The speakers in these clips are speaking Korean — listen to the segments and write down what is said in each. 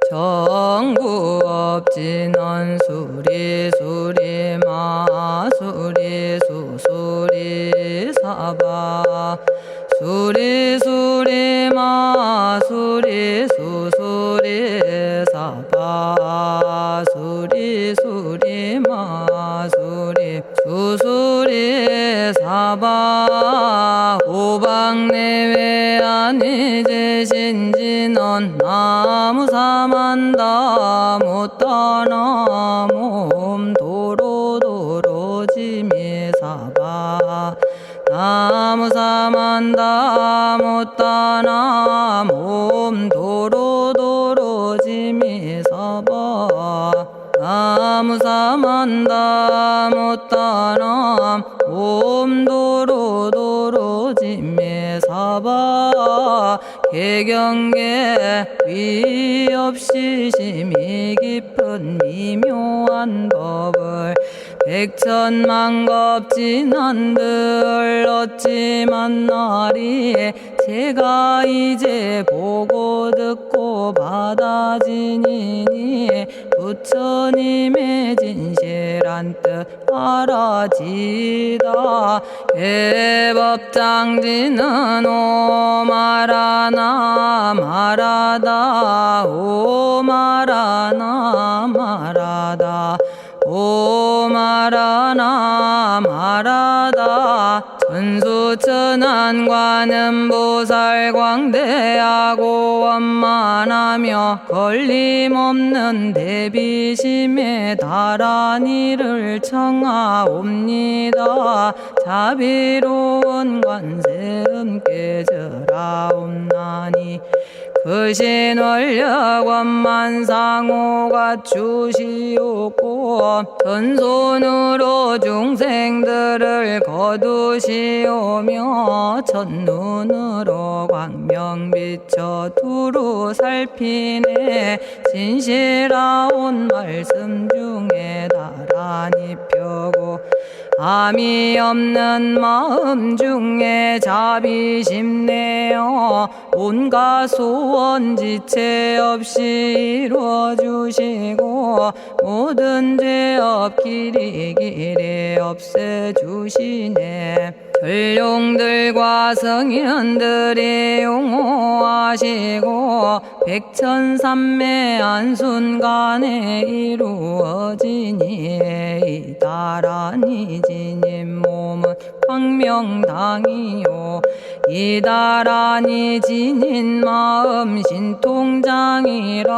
정구업진원 수리수리 마수리 수수리 사바 수리수리 마수리 수수리 사바 수리수리 마수리 수수리 사바 오방내외 아니제신진원 나무사만다 못다나 몸 도로도로지미사바 나무사만다 못다나 몸 도로도로지미사바 나무사만다 못다나 몸 도로도로지미사바 개경계 위 없이 심히 깊은 미묘한 법을 백천만겁진한들 어찌 만나리 제가 이제 보고 듣고 받아지니니 부처님의 진실한 뜻 알아지다 대법장지는 오마라나 마라다 오마라나 마라다 오마라나 마라다 천수천안관음보살 광대하고 원만하며 걸림없는 대비심에 달한 이를 청하옵니다. 자비로운 관세음께 절하옵나니 그신 원력 원만상호가 주시옵고 전손으로 중생들을 거두시오며 첫눈으로 광명 비쳐 두루 살피네 진실하온 말씀 중에 나란히 펴고 암이 없는 마음 중에 자비심 내어 온갖 소원 지체 없이 이루어주시고 모든 죄업 길이 없애주시네. 전룡들과 성현들이 용호하시고 백천삼매 한순간에 이루어지니 이다라니 지님 몸은 광명당이요 이다라니 지닌 마음 신통장이라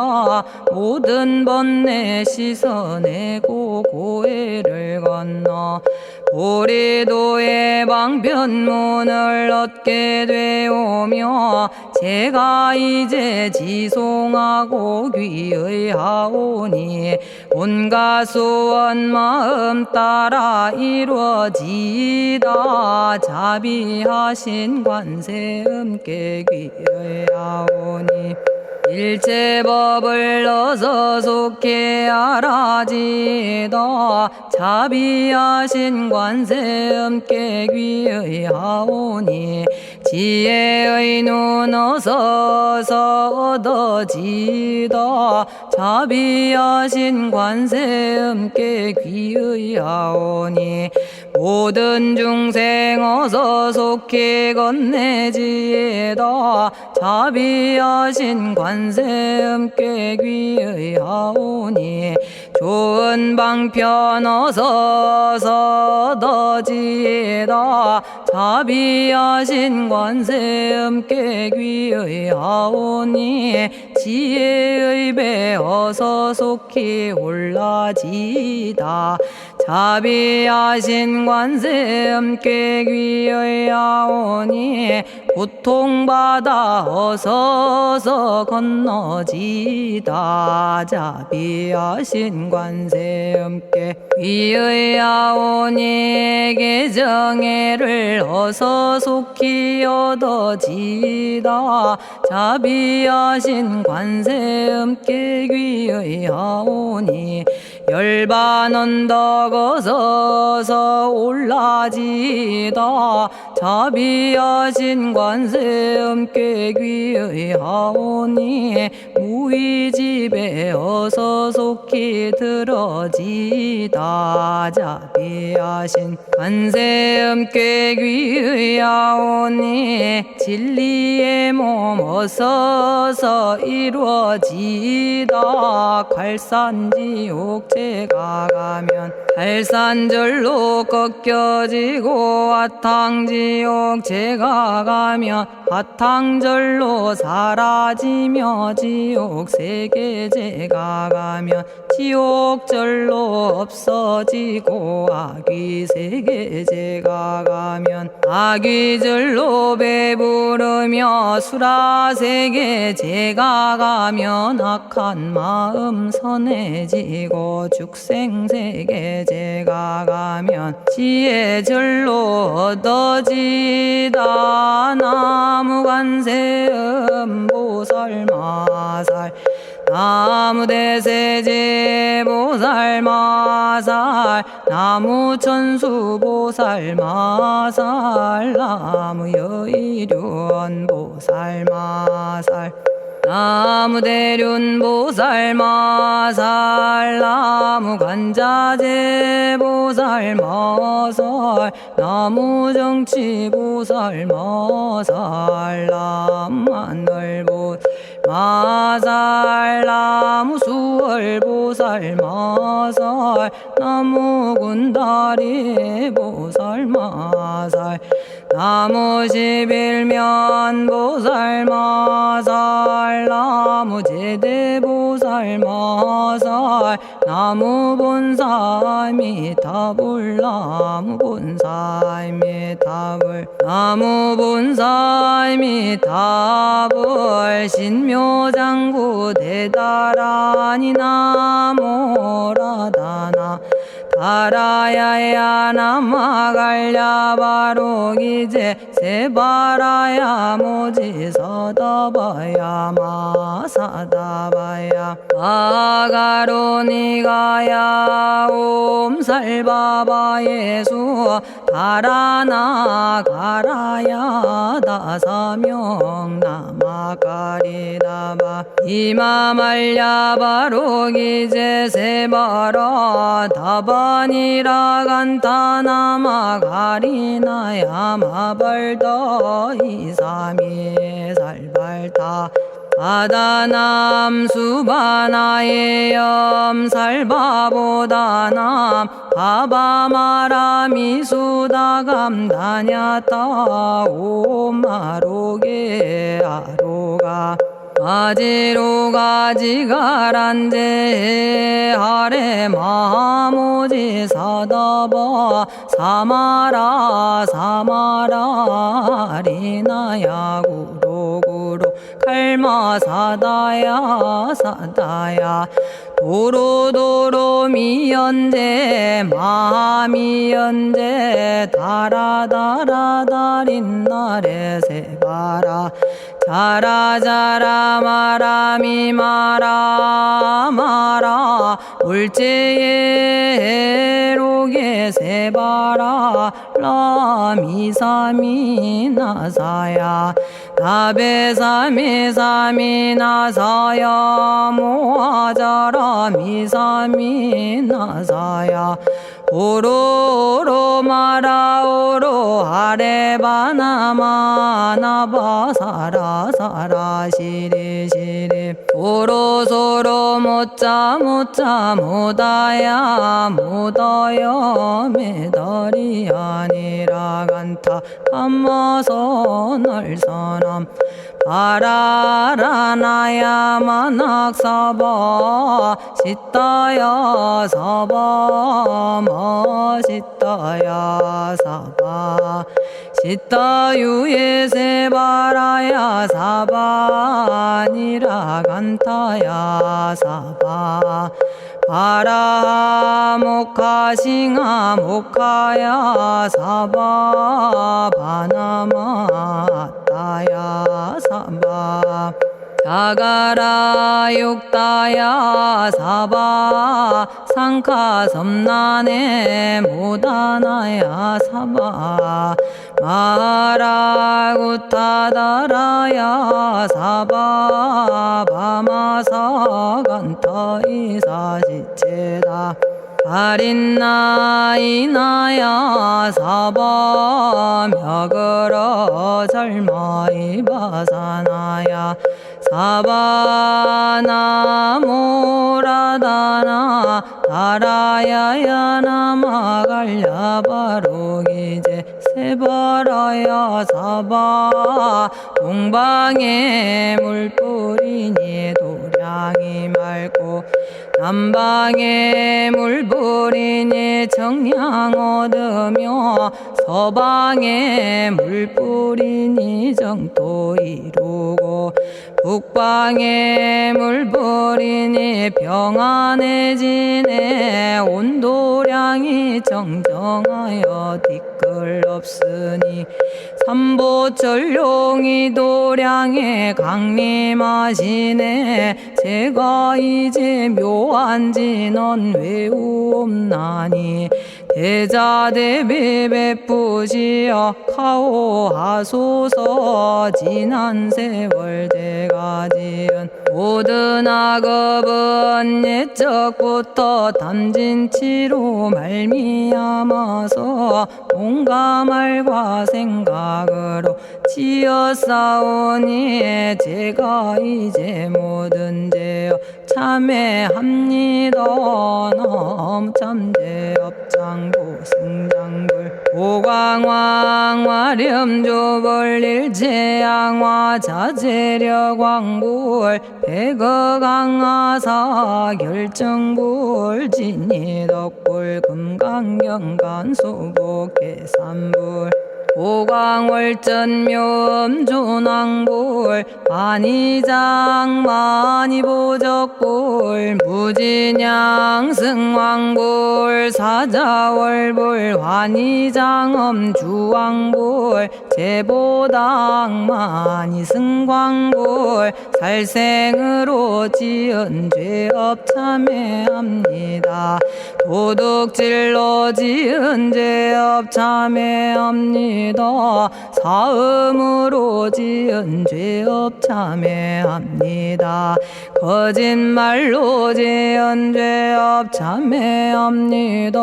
모든 번뇌 씻어내고 고해를 건너 보리도의 방편문을 얻게 되오며 제가 이제 지송하고 귀의하오니 온갖 소원 마음 따라 이루어지다 자비하신 관세음께 귀의하오니 일체법을 어서 속히 알아지다 자비하신 관세음께 귀의하오니 지혜의 눈 어서 얻어지다 자비하신 관세음께 귀의하오니 모든 중생 어서 속히 건네지다 자비하신 관세음께 귀의하오니 좋은 방편 어서 얻어지다 자비하신 관세음께 귀의하오니 지혜의 배 어서 속히 올라지다 자비하신 관세음께 귀의하오니 고통받아 어서서 건너지다 자비하신 관세음께 귀의하오니 개정애를 어서 속히 얻어지다 자비하신 관세음께 귀의하오니 열반 언덕 어서서 올라지다 자비하신 관세음께 귀의 하오니 무의집에 어서 속히 들어지다. 자비하신 관세음께 귀의 하오니 진리의 몸 어서서 이루어지다. 갈산지옥제가 가면 갈산절로 꺾여지고 화탕지옥제가 가면 화탕절로 사라지며 지옥세계제가 가면 지옥절로 없어지고 아귀세계제가 가면 아귀절로 배부르며 수라세계제가 가면 악한 마음 선해지고 죽생세계제가 가면 지혜절로 얻어지다. 나무관세음 보살마살 나무대세제 보살마살 나무천수 보살마살 나무여의륜 보살마살 나무대륜 보살마살 나무간자재 보살마살 나무정치 보살마살 남만월 보살마살 나무수월 보살마살 나무군다리 보살마살 나무십일면 보살마살 나무제대 보살마살 나무본사미타불 나무본사미타불 나무본사미타불 신묘장구 대다라니 나모라다나 다라야야 나마갈야바로기제 세바라야 모지서다바야 마사다바야 아가로니가야 옴살바바예수 다라나가라야 다사명 나마가리다바 이마말야바로기제 세바라 다바니라 간타나마 가리나야 마발더 이사미 살발타 바다남 수바나의 염살바보다남 바바마라미 수다감다냐타 오마로게 아로가 아지로가 지가란제 하레 마모지 사다바 사마라 사마라 리나야 구로구로 칼마 사다야 사다야 도로도로 미연제 마미연제 다라다라다린나레 세바라 자라자라 마라미 마라 마라 울제에 로게 세바라 라미사미 나사야 나베사미사미 나사야 모아자라 미사미 나사야 오로로 마라오로 아레바나마 나바사라 사라 시리 시리 오로소로 못자 못자 못다야 못다여 메달이 아니라 간타 감마서 날선함 바라라나야 만학사바 시타야 사바 마시타야 사바 시타유에 세바라야 사바니라 간타야 사바 바라 모카싱아 모카야 사바 바나마 따야 사바 자가라 육다야 사바 상카 섬난에 모다나야 사바 마라구타다라야 사바 바마사 간타 이사시체다 아린나이나야 사바 며그러 절마이바사나야 사바나모라다나 다라야야 나마갈야바로기제 세바라야 사바 동방에 물뿌리니 도량이 맑고 남방에 물뿌리니 정량 얻으며 서방에 물뿌리니 정토 이루고 북방에 물뿌리니 평안해지네 온도량이 정정하여 뒤끌 없으니 삼보철룡이 도량에 강림하시네 제가 이제 묘한지 넌 외우옵나니 대자대비 베푸시어 카오하소서 지난 세월 제가 지은 모든 악업은 옛적부터 탐진치로 말미암아서 온갖 말과 생각으로 지었사오니 제가 이제 모든 죄업 참회합니다. 넘참죄업장고 승장불 오광왕 화렴조벌 일체양화 자재력왕불 백어강하사 결정불 진이덕불 금강경간 수복계산불 오광월전묘음존왕불 반이장 만이보적불 무진양승왕불 사자월불 환희장엄주왕불 제보당 만이승광불 살생으로 지은 죄업 참회합니다. 도둑질로 지은 죄업 참회합니다. 사음으로 지은 죄업 참회합니다. 거짓말로 지은 죄업 참회합니다.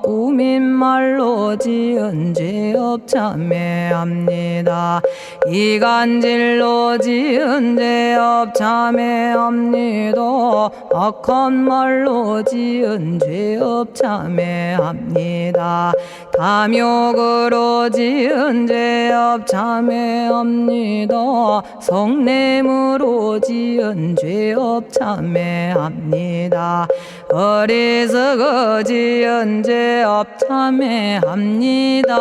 꾸민말로 지은 죄업 참회합니다. 이간질로 지은 죄업 참회합니다. 악한 말로 지은 죄업 참회합니다. 탐욕으로 지은 죄업 참회합니다. 성냄으로 지은 죄업 참회합니다. 어리석어 지은 죄업 참회합니다.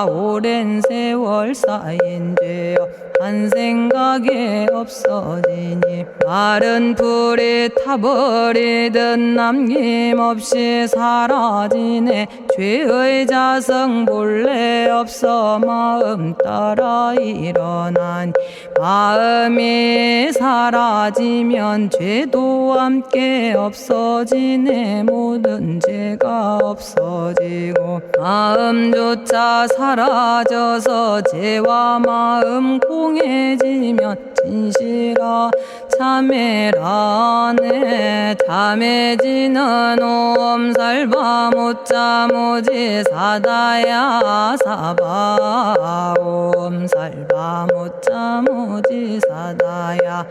오랜 세월 쌓인 죄업 한 생각에 없어지니 마른 풀이 타버리듯 남김없이 사라지네. 죄의 자성 본래 없어 마음 따라 일어나니 마음이 사라지면 죄도 함께 없어지네. 모든 죄가 없어지고 마음조차 사라져서 죄와 마음 공해지면 진실아 참회라네. 참해지는 옴살바 못자모지 사다야 사바 옴살바 못자모지 사다야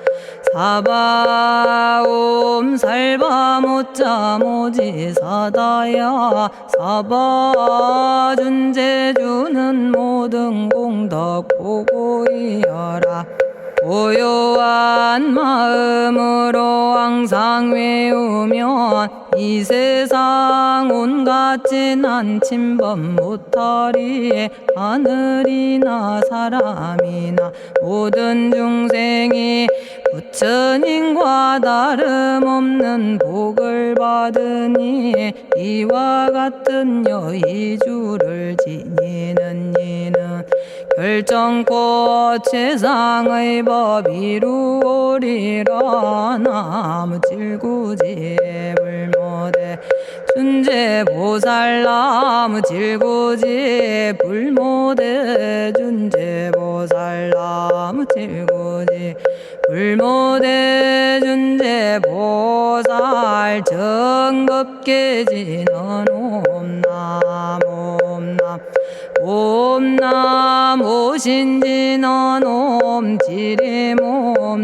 사바 옴살바 못자모지 사다야 사바 준재주는 모든 공덕 보고이여라. 고요한 마음으로 항상 외우면 이 세상 온갖 진한 침범 못하리. 하늘이나 사람이나 모든 중생이 부처님과 다름없는 복을 받으니 이와 같은 여의주를 지니는 이는 결정코 최상의 법 이루오리라. 나무질구지 불모대 준재보살. 나무질구지 불모대 준재보살. 나무질구지 불모대 준재보살. 정법계지는 옴남 옴남 옴남 오신지는 옴지리몸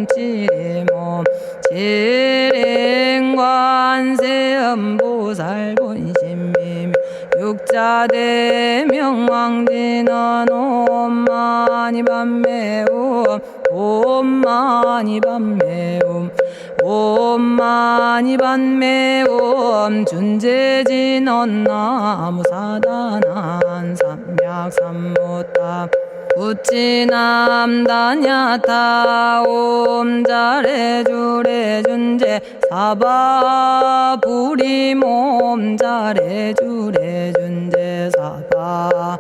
지리몸 지림관세음보살 본심미묘 육자대명왕지는 옴마니밤매옴 옴마니밤매옴 옴마니밤매옴 준재진언 나무사단한 삼약삼무탑 우치남다냐타 옴 잘해주래 준재 사바 부리몸 잘해주래 준재 사바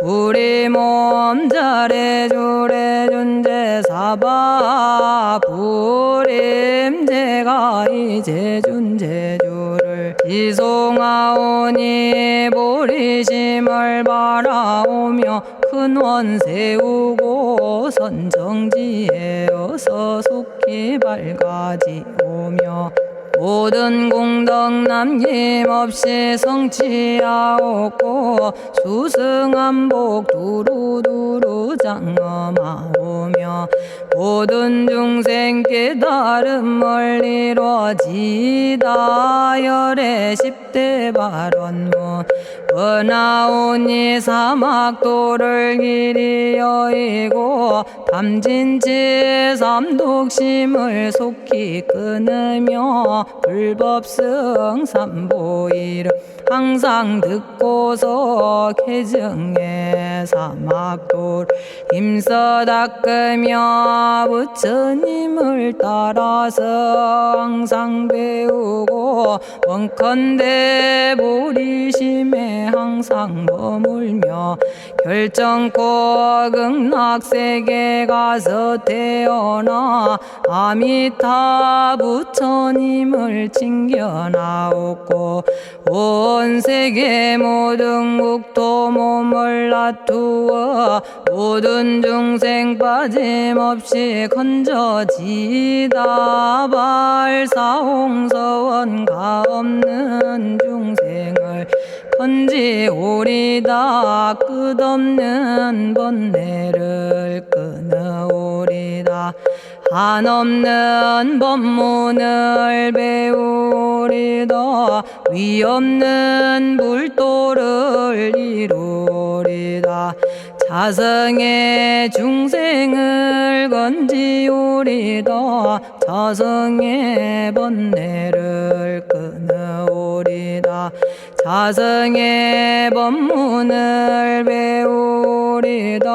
부리몸 잘해주래 준재 사바 부림. 제가 이제 준재주를 지송하오니 보리심을 바라오며 큰 원 세우고 선정지에 어서 속히 밝아지오며 모든 공덕 남김없이 성취하옵고 수승한복 두루두루 장엄하오며 모든 중생 깨달음을 이루어지다. 열의 10대 발언문 은하오니 사막도를 길이 여의고 탐진치 삼독심을 속히 끊으며 불법승 삼보이를 항상 듣고서 개정의 사막도를 힘써 닦으며 부처님을 따라서 항상 배우고 원컨대 보리심에 항상 머물며 결정코 극락세계 가서 태어나 아미타 부처님을 챙겨나오고 온 세계 모든 국토 몸을 놔두어 모든 중생 빠짐없이 건져지다. 발사홍서원가 없는 중생을 건지오리다. 끝없는 번뇌를 끊어오리다. 한없는 법문을 배우리다. 위없는 불도를 이루리다. 자성의 중생을 건지오리다. 자성의 번뇌를 끊어오리다. 자성의 법문을 배우리다.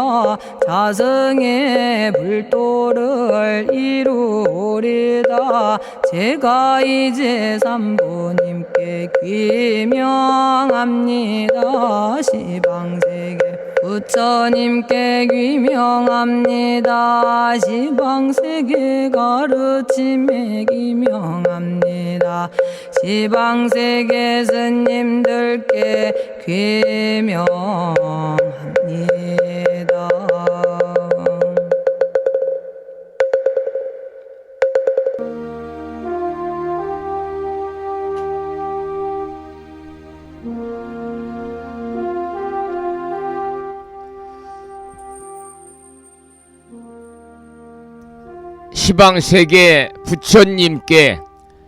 자성의 불도를 이루리다. 제가 이제 삼부님께 귀명합니다. 시방세계 부처님께 귀명합니다. 시방세계 가르침에 귀명합니다. 시방세계 스님들께 귀명합니다. 시방세계 부처님께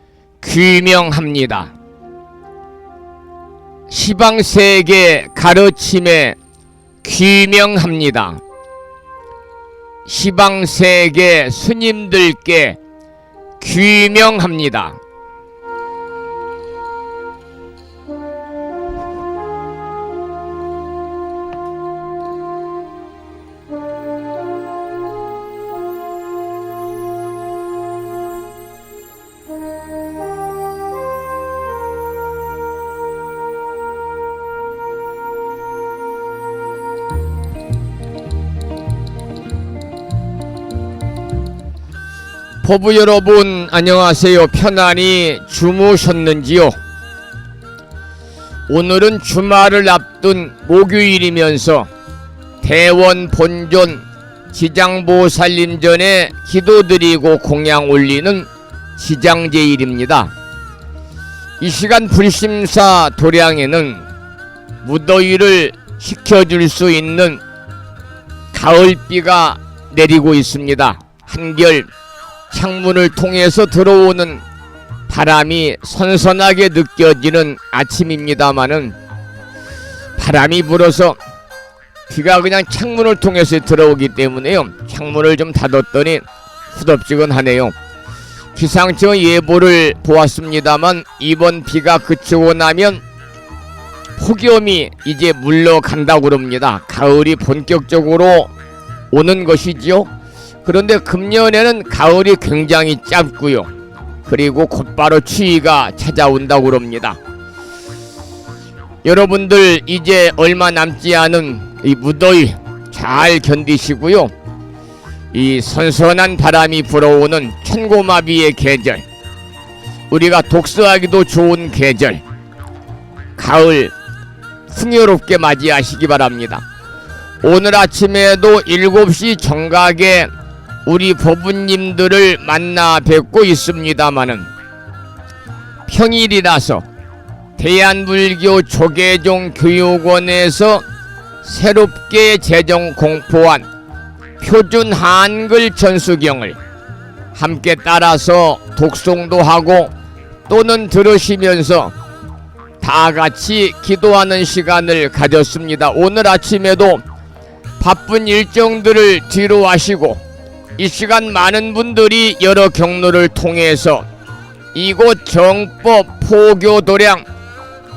귀명합니다. 시방세계 가르침에 귀명합니다. 시방세계 스님들께 귀명합니다. 법부 여러분 안녕하세요. 편안히 주무셨는지요? 오늘은 주말을 앞둔 목요일이면서 대원 본존 지장보살님 전에 기도드리고 공양 올리는 지장제일입니다. 이 시간 불심사 도량에는 무더위를 식혀줄 수 있는 가을비가 내리고 있습니다. 한결 창문을 통해서 들어오는 바람이 선선하게 느껴지는 아침입니다마는 바람이 불어서 비가 그냥 창문을 통해서 들어오기 때문에요. 창문을 좀 닫았더니 후덥지근하네요. 기상청 예보를 보았습니다만 이번 비가 그치고 나면 폭염이 이제 물러간다고 그럽니다. 가을이 본격적으로 오는 것이지요. 그런데 금년에는 가을이 굉장히 짧고요. 그리고 곧바로 추위가 찾아온다고 그럽니다. 여러분들 이제 얼마 남지 않은 이 무더위 잘 견디시고요. 이 선선한 바람이 불어오는 천고마비의 계절, 우리가 독서하기도 좋은 계절, 가을 풍요롭게 맞이하시기 바랍니다. 오늘 아침에도 7시 정각에 우리 법부님들을 만나 뵙고 있습니다마는 평일이라서 대한불교 조계종 교육원에서 새롭게 제정 공포한 표준 한글 전수경을 함께 따라서 독송도 하고 또는 들으시면서 다 같이 기도하는 시간을 가졌습니다. 오늘 아침에도 바쁜 일정들을 뒤로 하시고 이 시간 많은 분들이 여러 경로를 통해서 이곳 정법 포교도량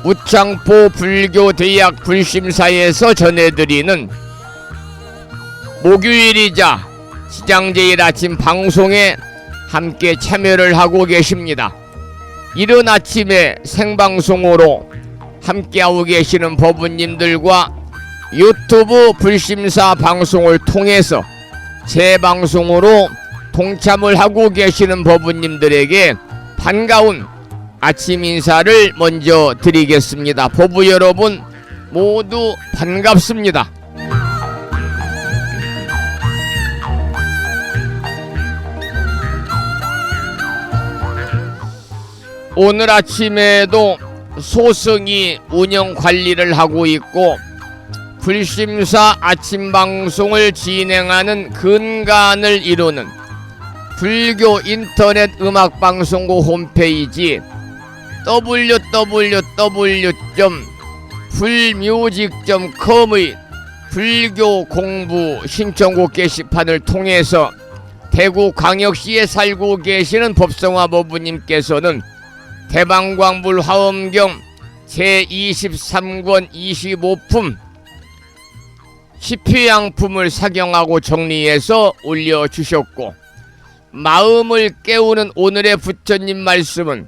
무창포 불교대학 불심사에서 전해드리는 목요일이자 지장제일 아침 방송에 함께 참여를 하고 계십니다. 이른 아침에 생방송으로 함께하고 계시는 법부님들과 유튜브 불심사 방송을 통해서 재방송으로 동참을 하고 계시는 법부님들에게 반가운 아침 인사를 먼저 드리겠습니다. 법부 여러분 모두 반갑습니다. 오늘 아침에도 소승이 운영 관리를 하고 있고 불심사 아침 방송을 진행하는 근간을 이루는 불교 인터넷 음악방송국 홈페이지 www.불뮤직.com의 불교 공부 신청곡 게시판을 통해서 대구광역시에 살고 계시는 법성화 법부님께서는 대방광불 화엄경 제23권 25품 10회양품을 사경하고 정리해서 올려주셨고, 마음을 깨우는 오늘의 부처님 말씀은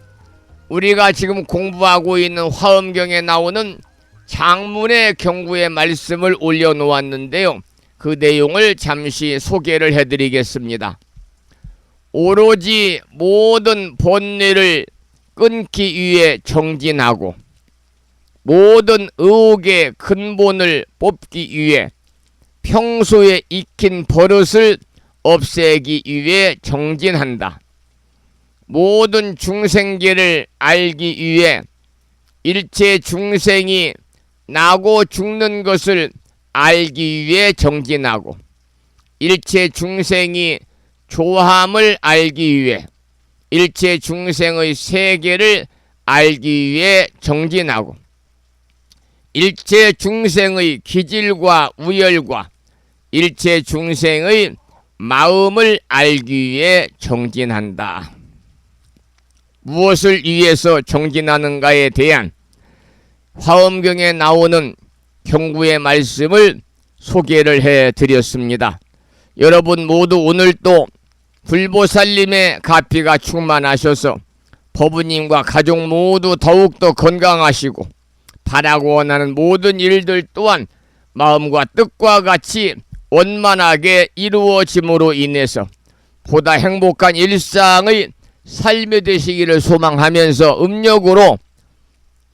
우리가 지금 공부하고 있는 화엄경에 나오는 장문의 경구의 말씀을 올려놓았는데요. 그 내용을 잠시 소개를 해드리겠습니다. 오로지 모든 번뇌를 끊기 위해 정진하고 모든 의혹의 근본을 뽑기 위해 평소에 익힌 버릇을 없애기 위해 정진한다. 모든 중생계를 알기 위해 일체 중생이 나고 죽는 것을 알기 위해 정진하고 일체 중생이 조함을 알기 위해 일체 중생의 세계를 알기 위해 정진하고 일체 중생의 기질과 우열과 일체 중생의 마음을 알기 위해 정진한다. 무엇을 위해서 정진하는가에 대한 화엄경에 나오는 경구의 말씀을 소개를 해드렸습니다. 여러분 모두 오늘 또 불보살님의 가피가 충만하셔서 법부님과 가족 모두 더욱더 건강하시고 바라고 원하는 모든 일들 또한 마음과 뜻과 같이 원만하게 이루어짐으로 인해서 보다 행복한 일상의 삶이 되시기를 소망하면서 음력으로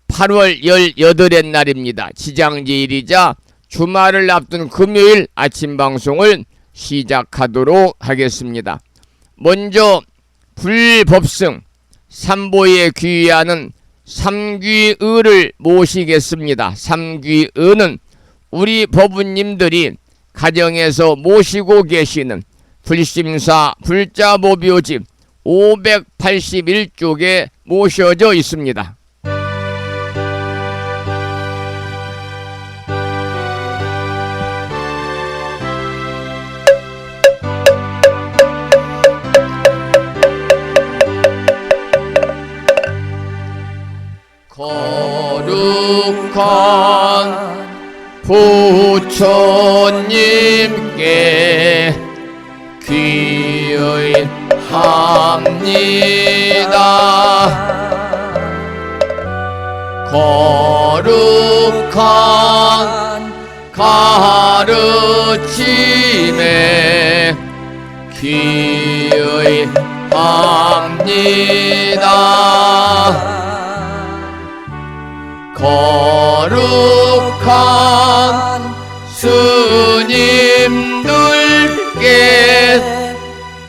8월 18의 날입니다. 지장지일이자 주말을 앞둔 금요일 아침 방송을 시작하도록 하겠습니다. 먼저 불법승 삼보에 귀의하는 삼귀의를 모시겠습니다. 삼귀의는 우리 법우님들이 가정에서 모시고 계시는 불심사 불자보묘집 581쪽에 모셔져 있습니다. 거룩한 부처님께 귀의합니다. 거룩한 가르침에 귀의합니다. 거룩한 스님들께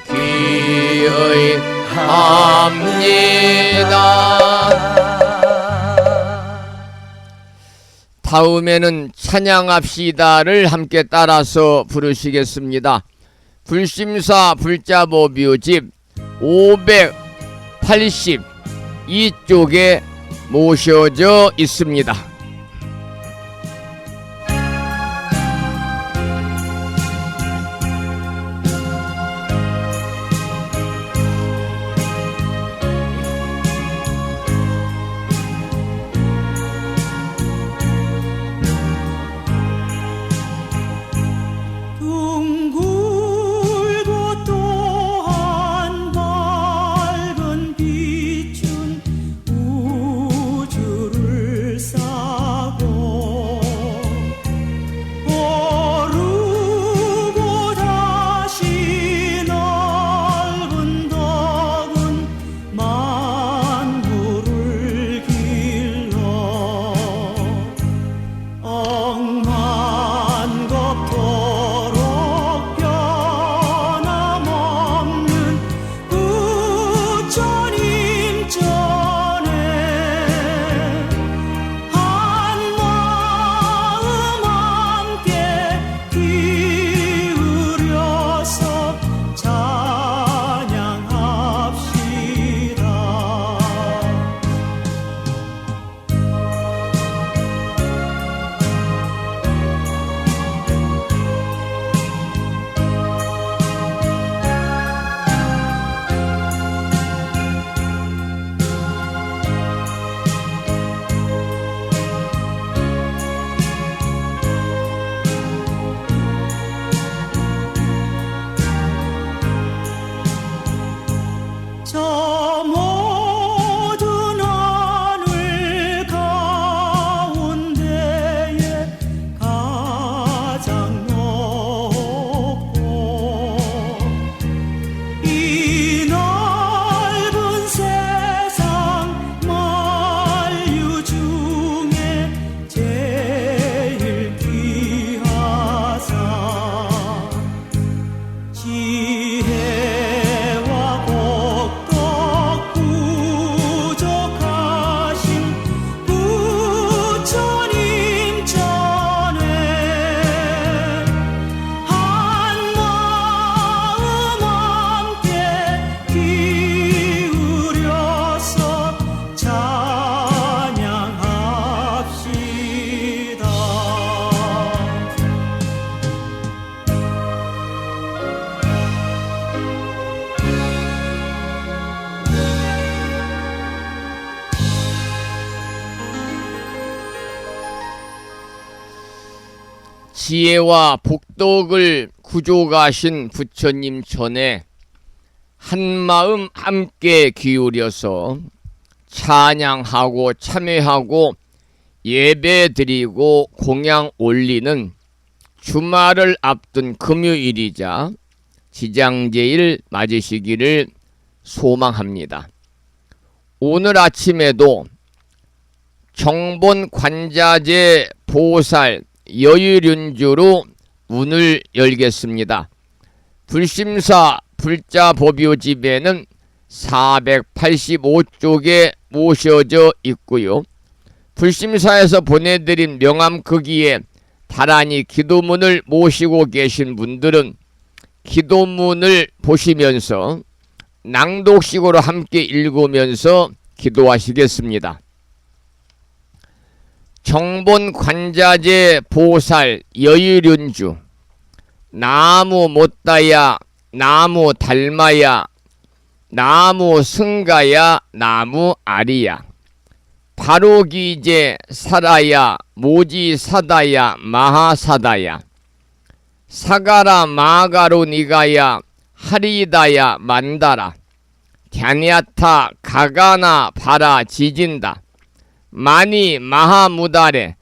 귀의합니다. 다음에는 찬양합시다를 함께 따라서 부르시겠습니다. 불심사 불자보묘집 582쪽에 모셔져 있습니다. 둥글고 또한 밝은 빛은 우주를 싸고 오르고 다시 넓은 덕은 만물을 길러 억만겁도록 변함없는 부처님 전에 한마음 함께 기울여서 찬양합시다. 저 모든 하늘 가운데에 가장 높고 이 넓은 세상 만유 중에 제일 귀하사 지혜와 복덕 부족하신 부처님 전에 한마음 함께 기울여서 찬양합시다. 지혜와 복덕을 구족하신 부처님 전에 한마음 함께 기울여서 찬양하고 참회하고 예배드리고 공양 올리는 주말을 앞둔 금요일이자 지장제일 맞으시기를 소망합니다. 오늘 아침에도 정본 관자재 보살 여유륜주로 문을 열겠습니다. 불심사 불자법요집에는 485쪽에 모셔져 있고요. 불심사에서 보내드린 명함크기에 다란히 기도문을 모시고 계신 분들은 기도문을 보시면서 낭독식으로 함께 읽으면서 기도하시겠습니다. 정본 관자재 보살 여유륜주 나무 못다야 나무 달마야 나무 승가야 나무 아리야 바로기제 사라야 모지사다야 마하사다야 사가라 마가로 니가야 하리다야 만다라 갸냐타 가가나 바라 지진다 마니 마하무다레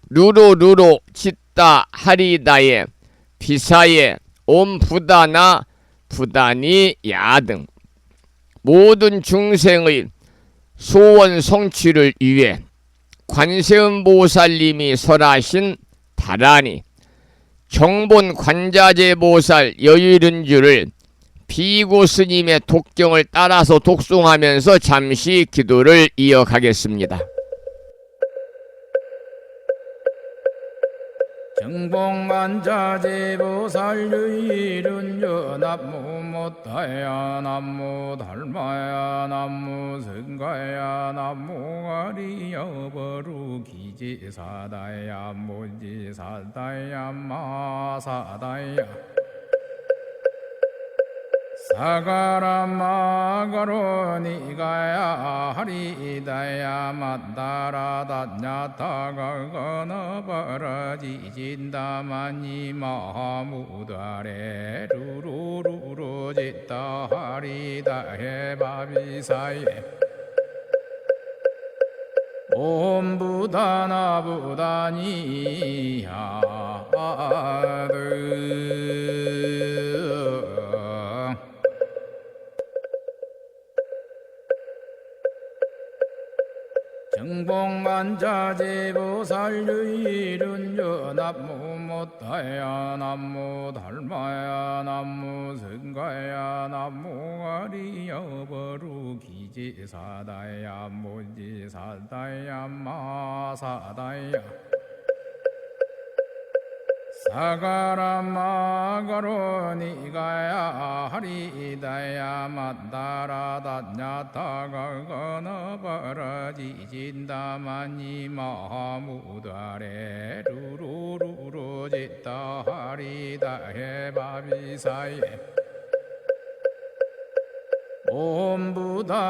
루로루로 치따 하리다에 비사에 옴부다나 부다니 야등 모든 중생의 소원 성취를 위해 관세음보살님이 설하신 다란히 정본 관자재 보살 여유륜주를 비구 스님의 독경을 따라서 독송하면서 잠시 기도를 이어가겠습니다. 정봉관자재 보살 유일은요 남무 못다야 남무 달마야 남무 승가야 남무 아리여 버루기지사다야 모지사다야 마사다야 사가라 마가로 니가야 하리다야 만다라 다냐타가 거너버러지진다마니 마하무다레 루루루루 짓다 하리다 해바비사예 옴부다나부다니야드 정봉관자재 보살 유일은요 남무 못다야 남무 달마야 남무 승가야 남무 아리여 버루기지사다야 모지사다야 마사다야 사가라 마가로 니가야 하리다야 만다라 다냐타가 거너버러지진다마니 마하무다레 루루루루 짓다 하리다 해바비사예 옴부다나부다니야드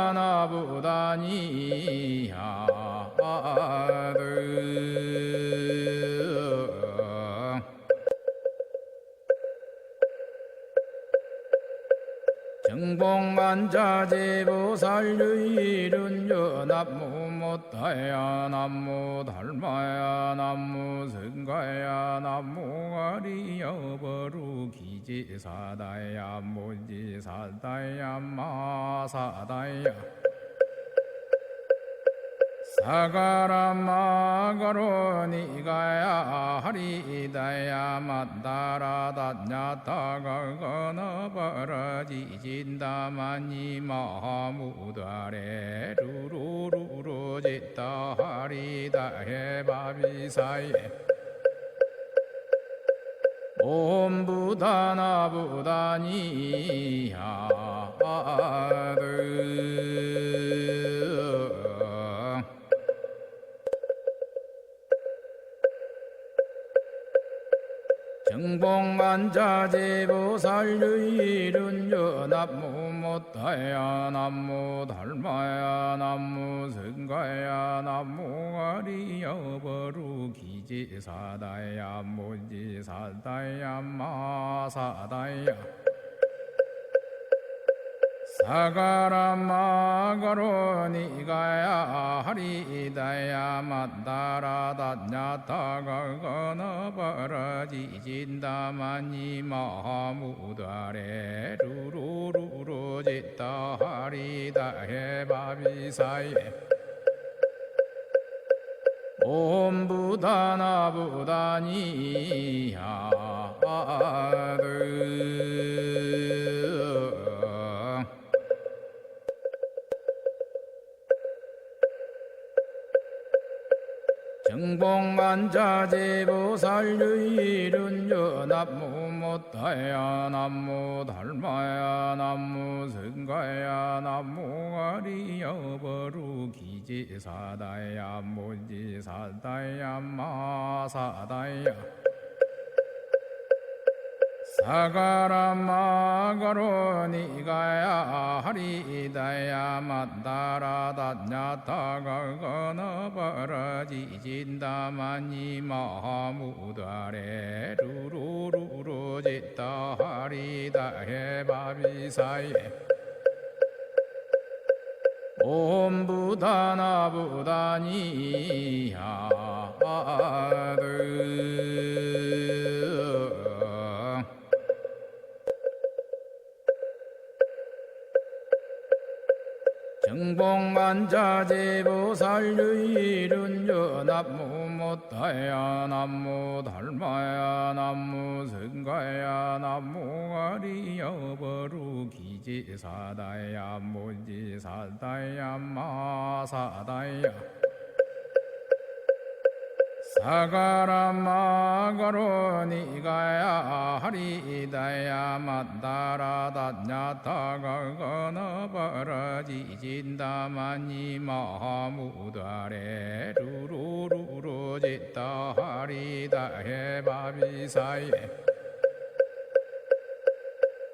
정봉관자재 보살 유일은요 남무 못다야 남무 달마야 남무 승가야 남무 아리여 버루기지사다야 모지사다야 마사다야 사가라 마가로 니가야 하리다야 만다라 다냐타가 거너버러지진다마니 마하무다레 루루루루 짓다 하리다 해바비사예 옴부다나부다니야드 정봉관자재 보살 유일은요 남무 못다야 남무 달마야 남무 승가야 남무 아리여 버루기지사다야 모지사다야 마사다야 사가라마가로 니가야 하리다야 만다라다냐타가 건어버러지진다마니 마무다레 루루루루 짓다 하리다 해바비사예 옴부다나부다니야드 정봉만자제보살유일은 연합무못다야 남무달마야 남무승가야 남무가리여버루기지사다야 무지사다야 마사다야 사가라마가로 니가야 하리다야 만다라다냐타가 건어버러지진다마니 마무다레 루루루루 짓다 하리다 해바비사예 옴부다나부다니야드 정봉만자제보살유일은 연합무못다야 남무달마야 남무승가야 남무가리여버루기지사다야 무지사다야 마사다야 사가라마가로 니가야 하리다야 만다라다냐타가 건어버러지진다마니 마무다레 루루루루 짓다 하리다 해바비사예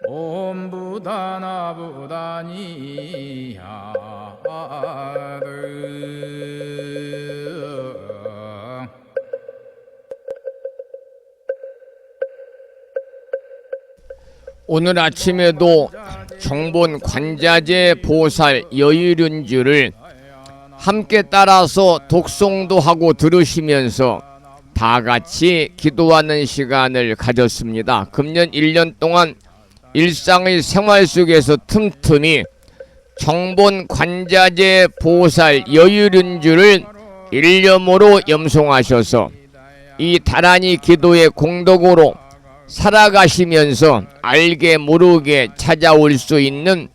옴부다나부다니야드 오늘 아침에도 정본 관자재 보살 여의륜주를 함께 따라서 독송도 하고 들으시면서 다 같이 기도하는 시간을 가졌습니다. 금년 1년 동안 일상의 생활 속에서 틈틈이 정본 관자재 보살 여의륜주를 일념으로 염송하셔서 이 다란이 기도의 공덕으로 살아가시면서 알게 모르게 찾아올 수 있는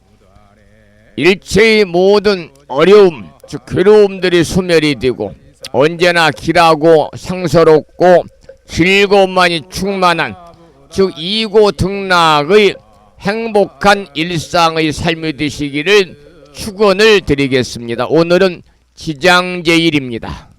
일체의 모든 어려움, 즉 괴로움들이 소멸이 되고 언제나 길하고 상서롭고 즐거움만이 충만한 즉 이고등락의 행복한 일상의 삶이 되시기를 축원을 드리겠습니다. 오늘은 지장제일입니다.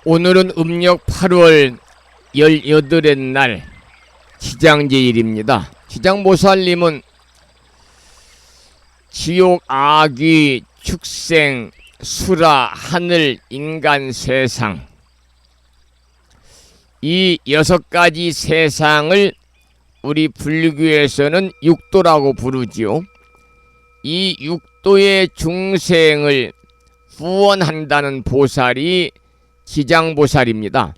오늘은 음력 8월 18의 날 지장제일입니다. 지장보살님은 지옥, 아귀, 축생, 수라, 하늘, 인간, 세상, 이 6가지 세상을 우리 불교에서는 육도라고 부르지요. 이 육도의 중생을 후원한다는 보살이 지장보살입니다.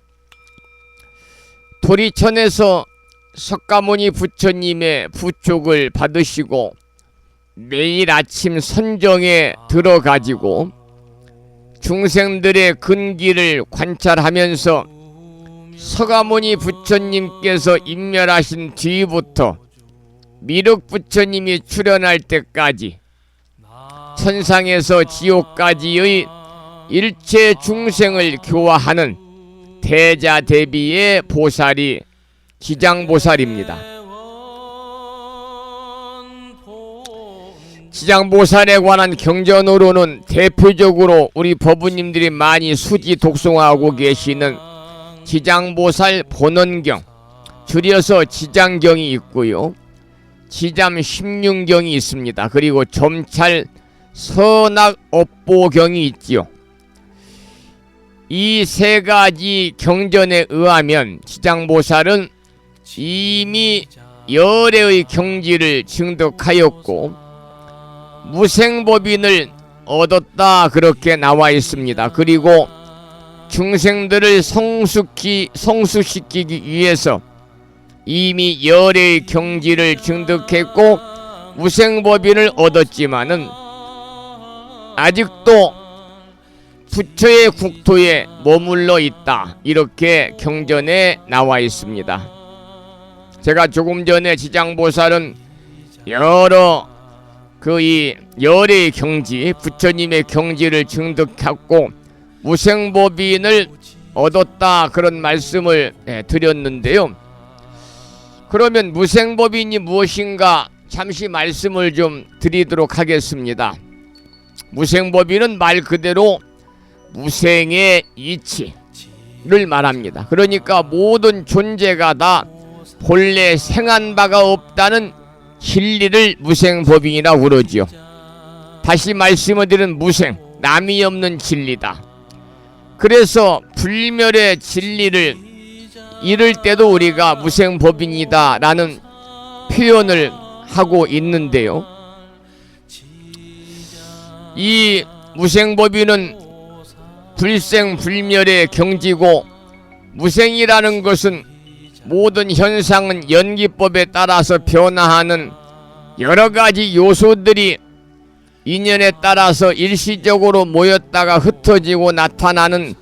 도리천에서 석가모니 부처님의 부촉을 받으시고 매일 아침 선정에 들어가지고 중생들의 근기를 관찰하면서 석가모니 부처님께서 인멸하신 뒤부터 미륵 부처님이 출현할 때까지 천상에서 지옥까지의 일체 중생을 교화하는 대자대비의 보살이 지장보살입니다. 지장보살에 관한 경전으로는 대표적으로 우리 법부님들이 많이 수지 독송하고 계시는 지장보살 본원경, 줄여서 지장경이 있고요. 지잠 16경이 있습니다. 그리고 점찰 선악업보경이 있지요. 이 3가지 경전에 의하면 지장보살은 이미 열애의 경지를 증득하였고 무생법인을 얻었다 그렇게 나와 있습니다. 그리고 중생들을 성수시키기 위해서 이미 열애의 경지를 증득했고 무생법인을 얻었지만은 아직도 부처의 국토에 머물러 있다 이렇게 경전에 나와 있습니다. 제가 조금 전에 지장보살은 여러 이 열애의 경지, 부처님의 경지를 증득했고 무생법인을 얻었다 그런 말씀을 드렸는데요. 그러면 무생법인이 무엇인가 잠시 말씀을 좀 드리도록 하겠습니다. 무생법인은 말 그대로 무생의 이치를 말합니다. 그러니까 모든 존재가 다 본래 생한 바가 없다는 진리를 무생법인이라고 그러지요. 다시 말씀을 드린 무생, 남이 없는 진리다. 그래서 불멸의 진리를 이룰 때도 우리가 무생법인이다 라는 표현을 하고 있는데요. 이 무생법인은 불생불멸의 경지고 무생이라는 것은 모든 현상은 연기법에 따라서 변화하는 여러가지 요소들이 인연에 따라서 일시적으로 모였다가 흩어지고 나타나는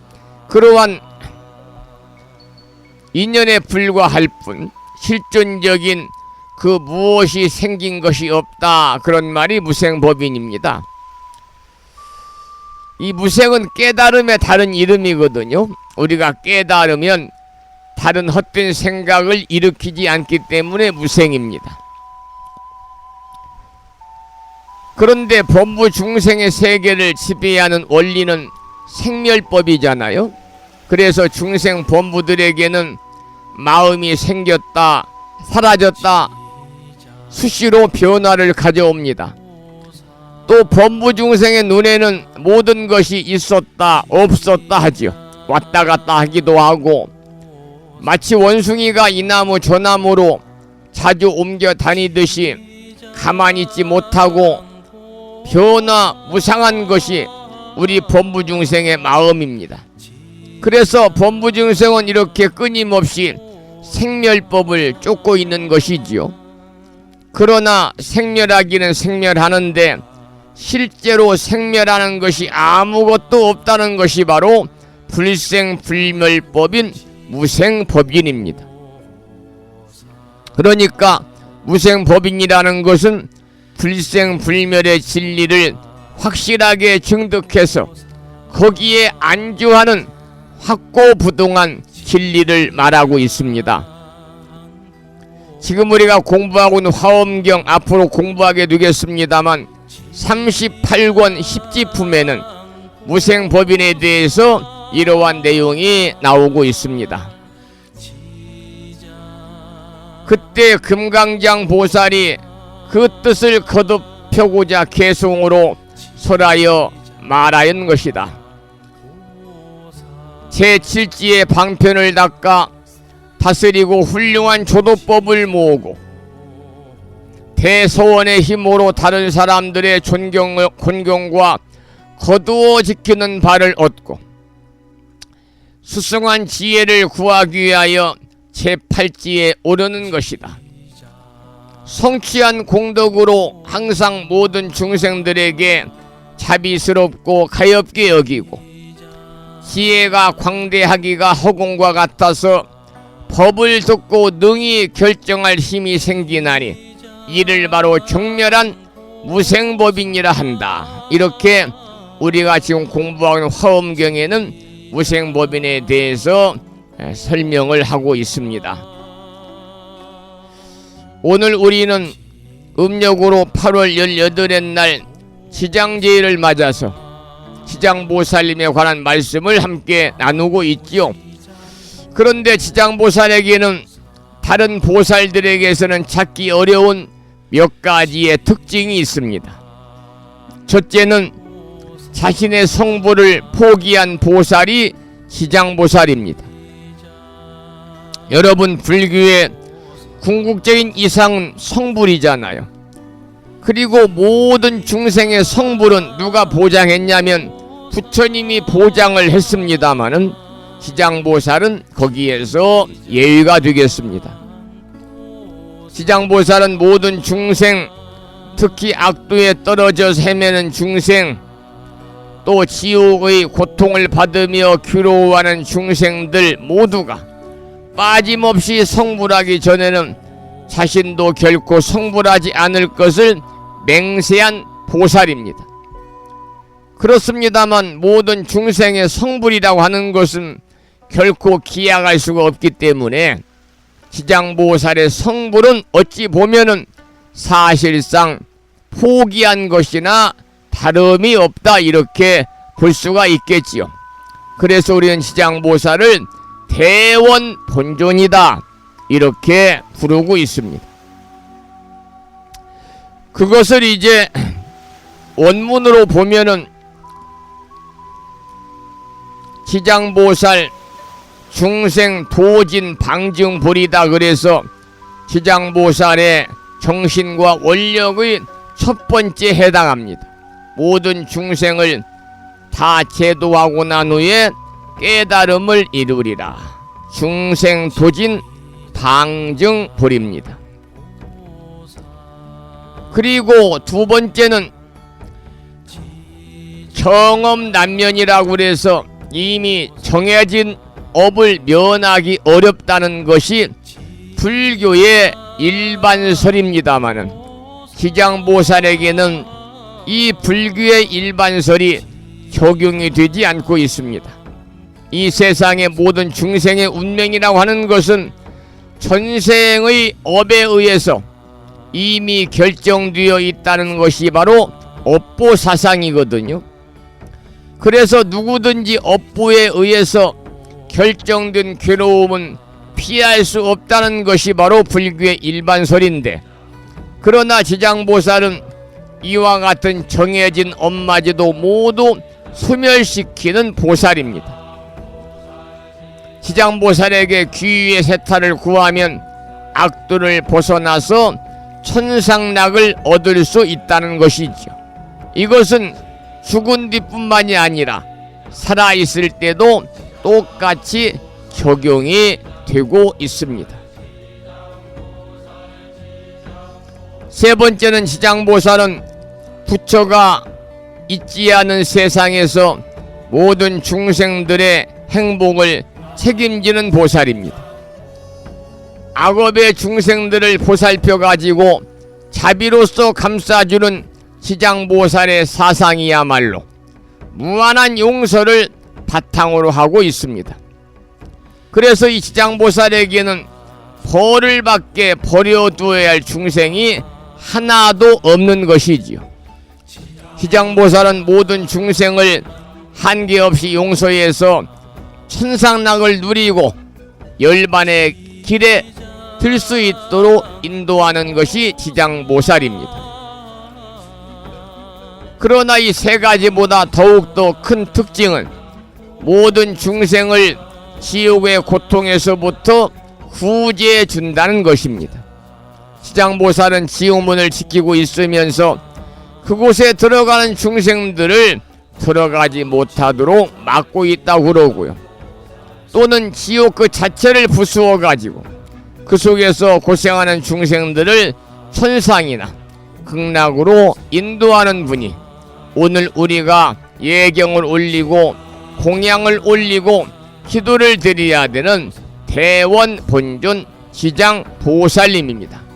그러한 인연에 불과할 뿐 실존적인 그 무엇이 생긴 것이 없다 그런 말이 무생법인입니다. 이 무생은 깨달음의 다른 이름이거든요. 우리가 깨달으면 다른 헛된 생각을 일으키지 않기 때문에 무생입니다. 그런데 범부 중생의 세계를 지배하는 원리는 생멸법이잖아요. 그래서 중생 범부들에게는 마음이 생겼다, 사라졌다, 수시로 변화를 가져옵니다. 또 범부 중생의 눈에는 모든 것이 있었다, 없었다 하지요. 왔다 갔다 하기도 하고 마치 원숭이가 이 나무 저 나무로 자주 옮겨 다니듯이 가만히 있지 못하고 변화 무상한 것이 우리 범부 중생의 마음입니다. 그래서 범부 중생은 이렇게 끊임없이 생멸법을 쫓고 있는 것이지요. 그러나 생멸하기는 생멸하는데 실제로 생멸하는 것이 아무것도 없다는 것이 바로 불생불멸법인 무생법인입니다. 그러니까 무생법인이라는 것은 불생불멸의 진리를 확실하게 증득해서 거기에 안주하는 확고부동한 진리를 말하고 있습니다. 지금 우리가 공부하고 있는 화엄경 앞으로 공부하게 되겠습니다만 38권 10지품에는 무생법인에 대해서 이러한 내용이 나오고 있습니다. 그때 금강장 보살이 그 뜻을 거듭 펴고자 개송으로 설하여 말하연 것이다. 제7지의 방편을 닦아 다스리고 훌륭한 조도법을 모으고 대소원의 힘으로 다른 사람들의 존경과 거두어 지키는 바를 얻고 수승한 지혜를 구하기 위하여 제8지에 오르는 것이다. 성취한 공덕으로 항상 모든 중생들에게 자비스럽고 가엾게 여기고 지혜가 광대하기가 허공과 같아서 법을 듣고 능히 결정할 힘이 생기나니 이를 바로 정멸한 무생법이니라 한다. 이렇게 우리가 지금 공부하는 화엄경에는 무생법인에 대해서 설명을 하고 있습니다. 오늘 우리는 음력으로 8월 18일 날 지장제일을 맞아서 지장보살님에 관한 말씀을 함께 나누고 있지요. 그런데 지장보살에게는 다른 보살들에게서는 찾기 어려운 몇 가지의 특징이 있습니다. 첫째는 자신의 성부를 포기한 보살이 지장보살입니다. 여러분, 불교의 궁극적인 이상은 성불이잖아요. 그리고 모든 중생의 성불은 누가 보장했냐면 부처님이 보장을 했습니다마는 지장보살은 거기에서 예외가 되겠습니다. 지장보살은 모든 중생, 특히 악도에 떨어져 헤매는 중생, 또 지옥의 고통을 받으며 괴로워하는 중생들 모두가 빠짐없이 성불하기 전에는 자신도 결코 성불하지 않을 것을 맹세한 보살입니다. 그렇습니다만 모든 중생의 성불이라고 하는 것은 결코 기약할 수가 없기 때문에 지장보살의 성불은 어찌 보면은 사실상 포기한 것이나 다름이 없다, 이렇게 볼 수가 있겠지요. 그래서 우리는 지장보살을 대원 본존이다, 이렇게 부르고 있습니다. 그것을 이제 원문으로 보면은 지장보살 중생 도진 방증불이다, 그래서 지장보살의 정신과 원력의 첫 번째 해당합니다. 모든 중생을 다 제도하고 난 후에 깨달음을 이루리라. 중생 도진 방증불입니다. 그리고 두 번째는 정엄난면이라고 그래서 이미 정해진 업을 면하기 어렵다는 것이 불교의 일반설입니다마는 지장보살에게는 이 불교의 일반설이 적용이 되지 않고 있습니다. 이 세상의 모든 중생의 운명이라고 하는 것은 전생의 업에 의해서 이미 결정되어 있다는 것이 바로 업보사상이거든요. 그래서 누구든지 업보에 의해서 결정된 괴로움은 피할 수 없다는 것이 바로 불교의 일반설인데, 그러나 지장보살은 이와 같은 정해진 업마저도 모두 소멸시키는 보살입니다. 지장보살에게 귀의 세타를 구하면 악도를 벗어나서 천상락을 얻을 수 있다는 것이죠. 이것은 죽은 뒤뿐만이 아니라 살아있을 때도 똑같이 적용이 되고 있습니다. 세 번째는 지장보살은 부처가 있지 않은 세상에서 모든 중생들의 행복을 책임지는 보살입니다. 악업의 중생들을 보살펴 가지고 자비로서 감싸주는 지장보살의 사상이야말로 무한한 용서를 바탕으로 하고 있습니다. 그래서 이 지장보살에게는 벌을 받게 버려두어야 할 중생이 하나도 없는 것이지요. 지장보살은 모든 중생을 한계없이 용서해서 천상락을 누리고 열반의 길에 들 수 있도록 인도하는 것이 지장보살입니다. 그러나 이 세 가지보다 더욱더 큰 특징은 모든 중생을 지옥의 고통에서부터 구제해 준다는 것입니다. 지장보살은 지옥문을 지키고 있으면서 그곳에 들어가는 중생들을 들어가지 못하도록 막고 있다고 그러고요. 또는 지옥 그 자체를 부수어 가지고 그 속에서 고생하는 중생들을 천상이나 극락으로 인도하는 분이 오늘 우리가 예경을 올리고 공양을 올리고 기도를 드려야 되는 대원 본尊 지장보살님입니다.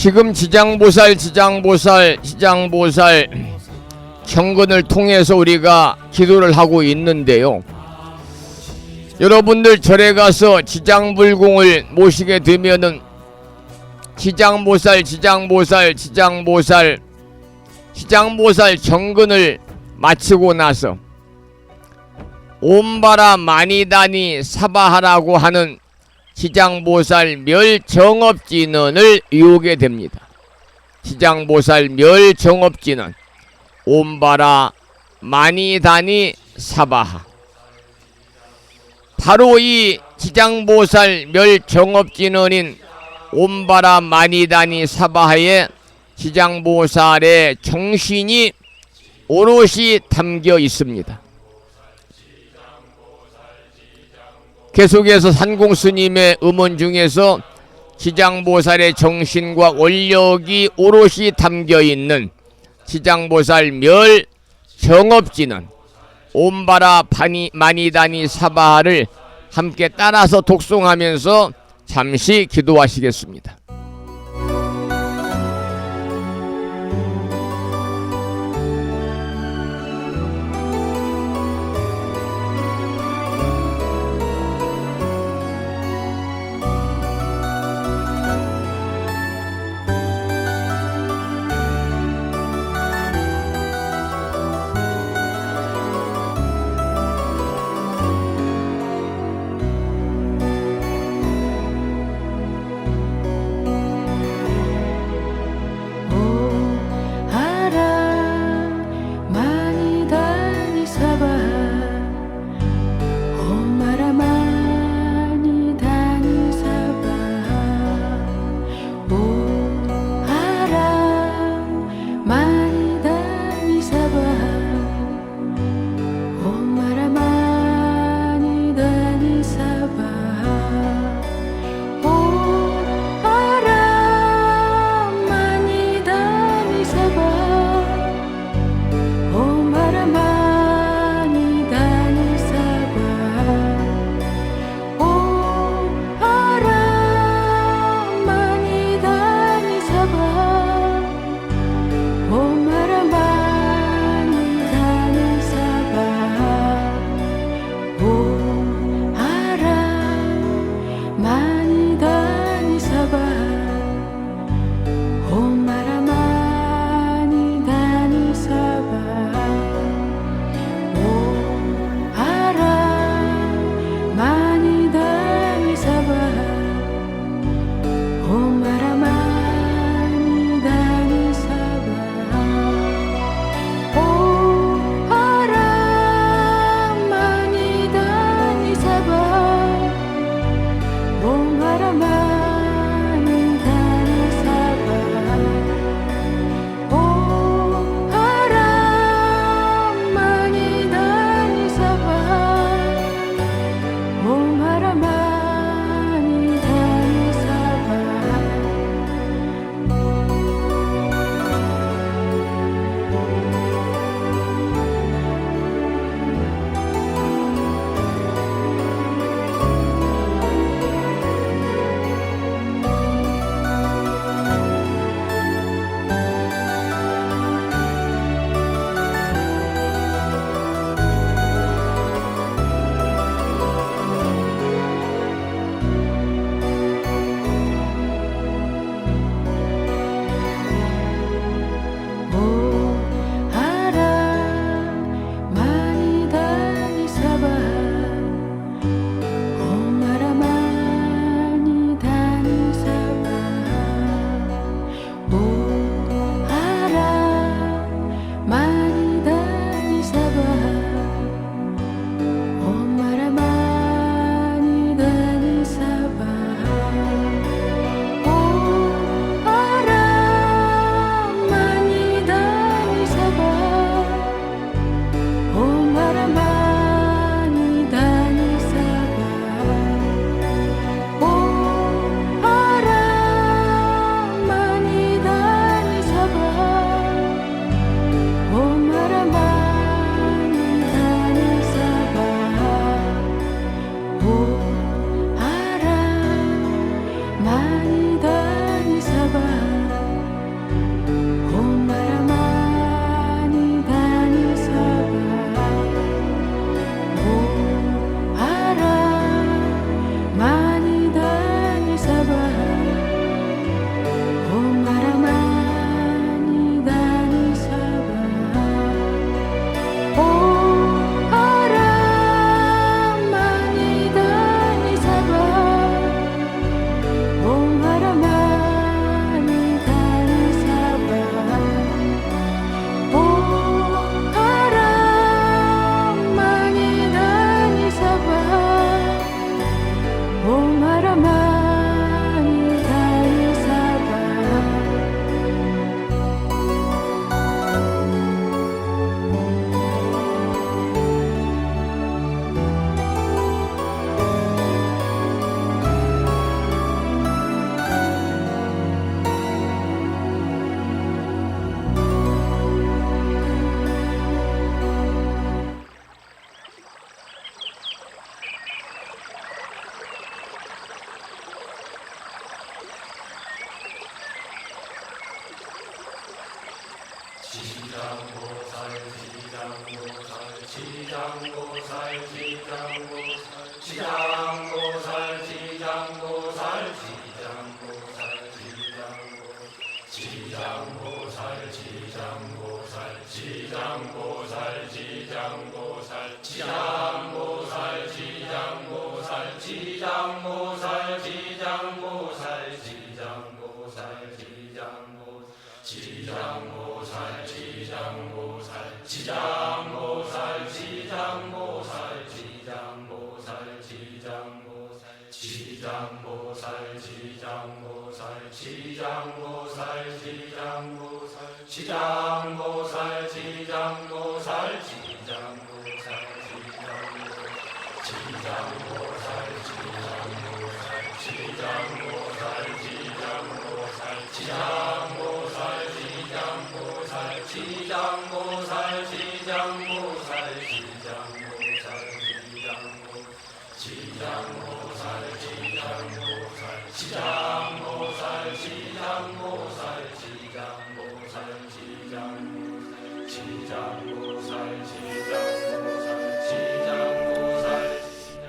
지금 지장보살 경건을 통해서 우리가 기도를 하고 있는데요. 여러분들 절에 가서 지장불공을 모시게 되면은 지장보살 경건을 마치고 나서 옴바라 마니다니 사바하라고 하는 지장보살 멸정업진언을 외우게 됩니다. 지장보살 멸정업진언 옴바라 마니다니 사바하. 바로 이 지장보살 멸정업진언인 옴바라 마니다니 사바하에 지장보살의 정신이 오롯이 담겨 있습니다. 계속해서 산공스님의 음원 중에서 지장보살의 정신과 원력이 오롯이 담겨있는 지장보살 멸정업진언 옴바라 마니다니 사바하를 함께 따라서 독송하면서 잠시 기도하시겠습니다.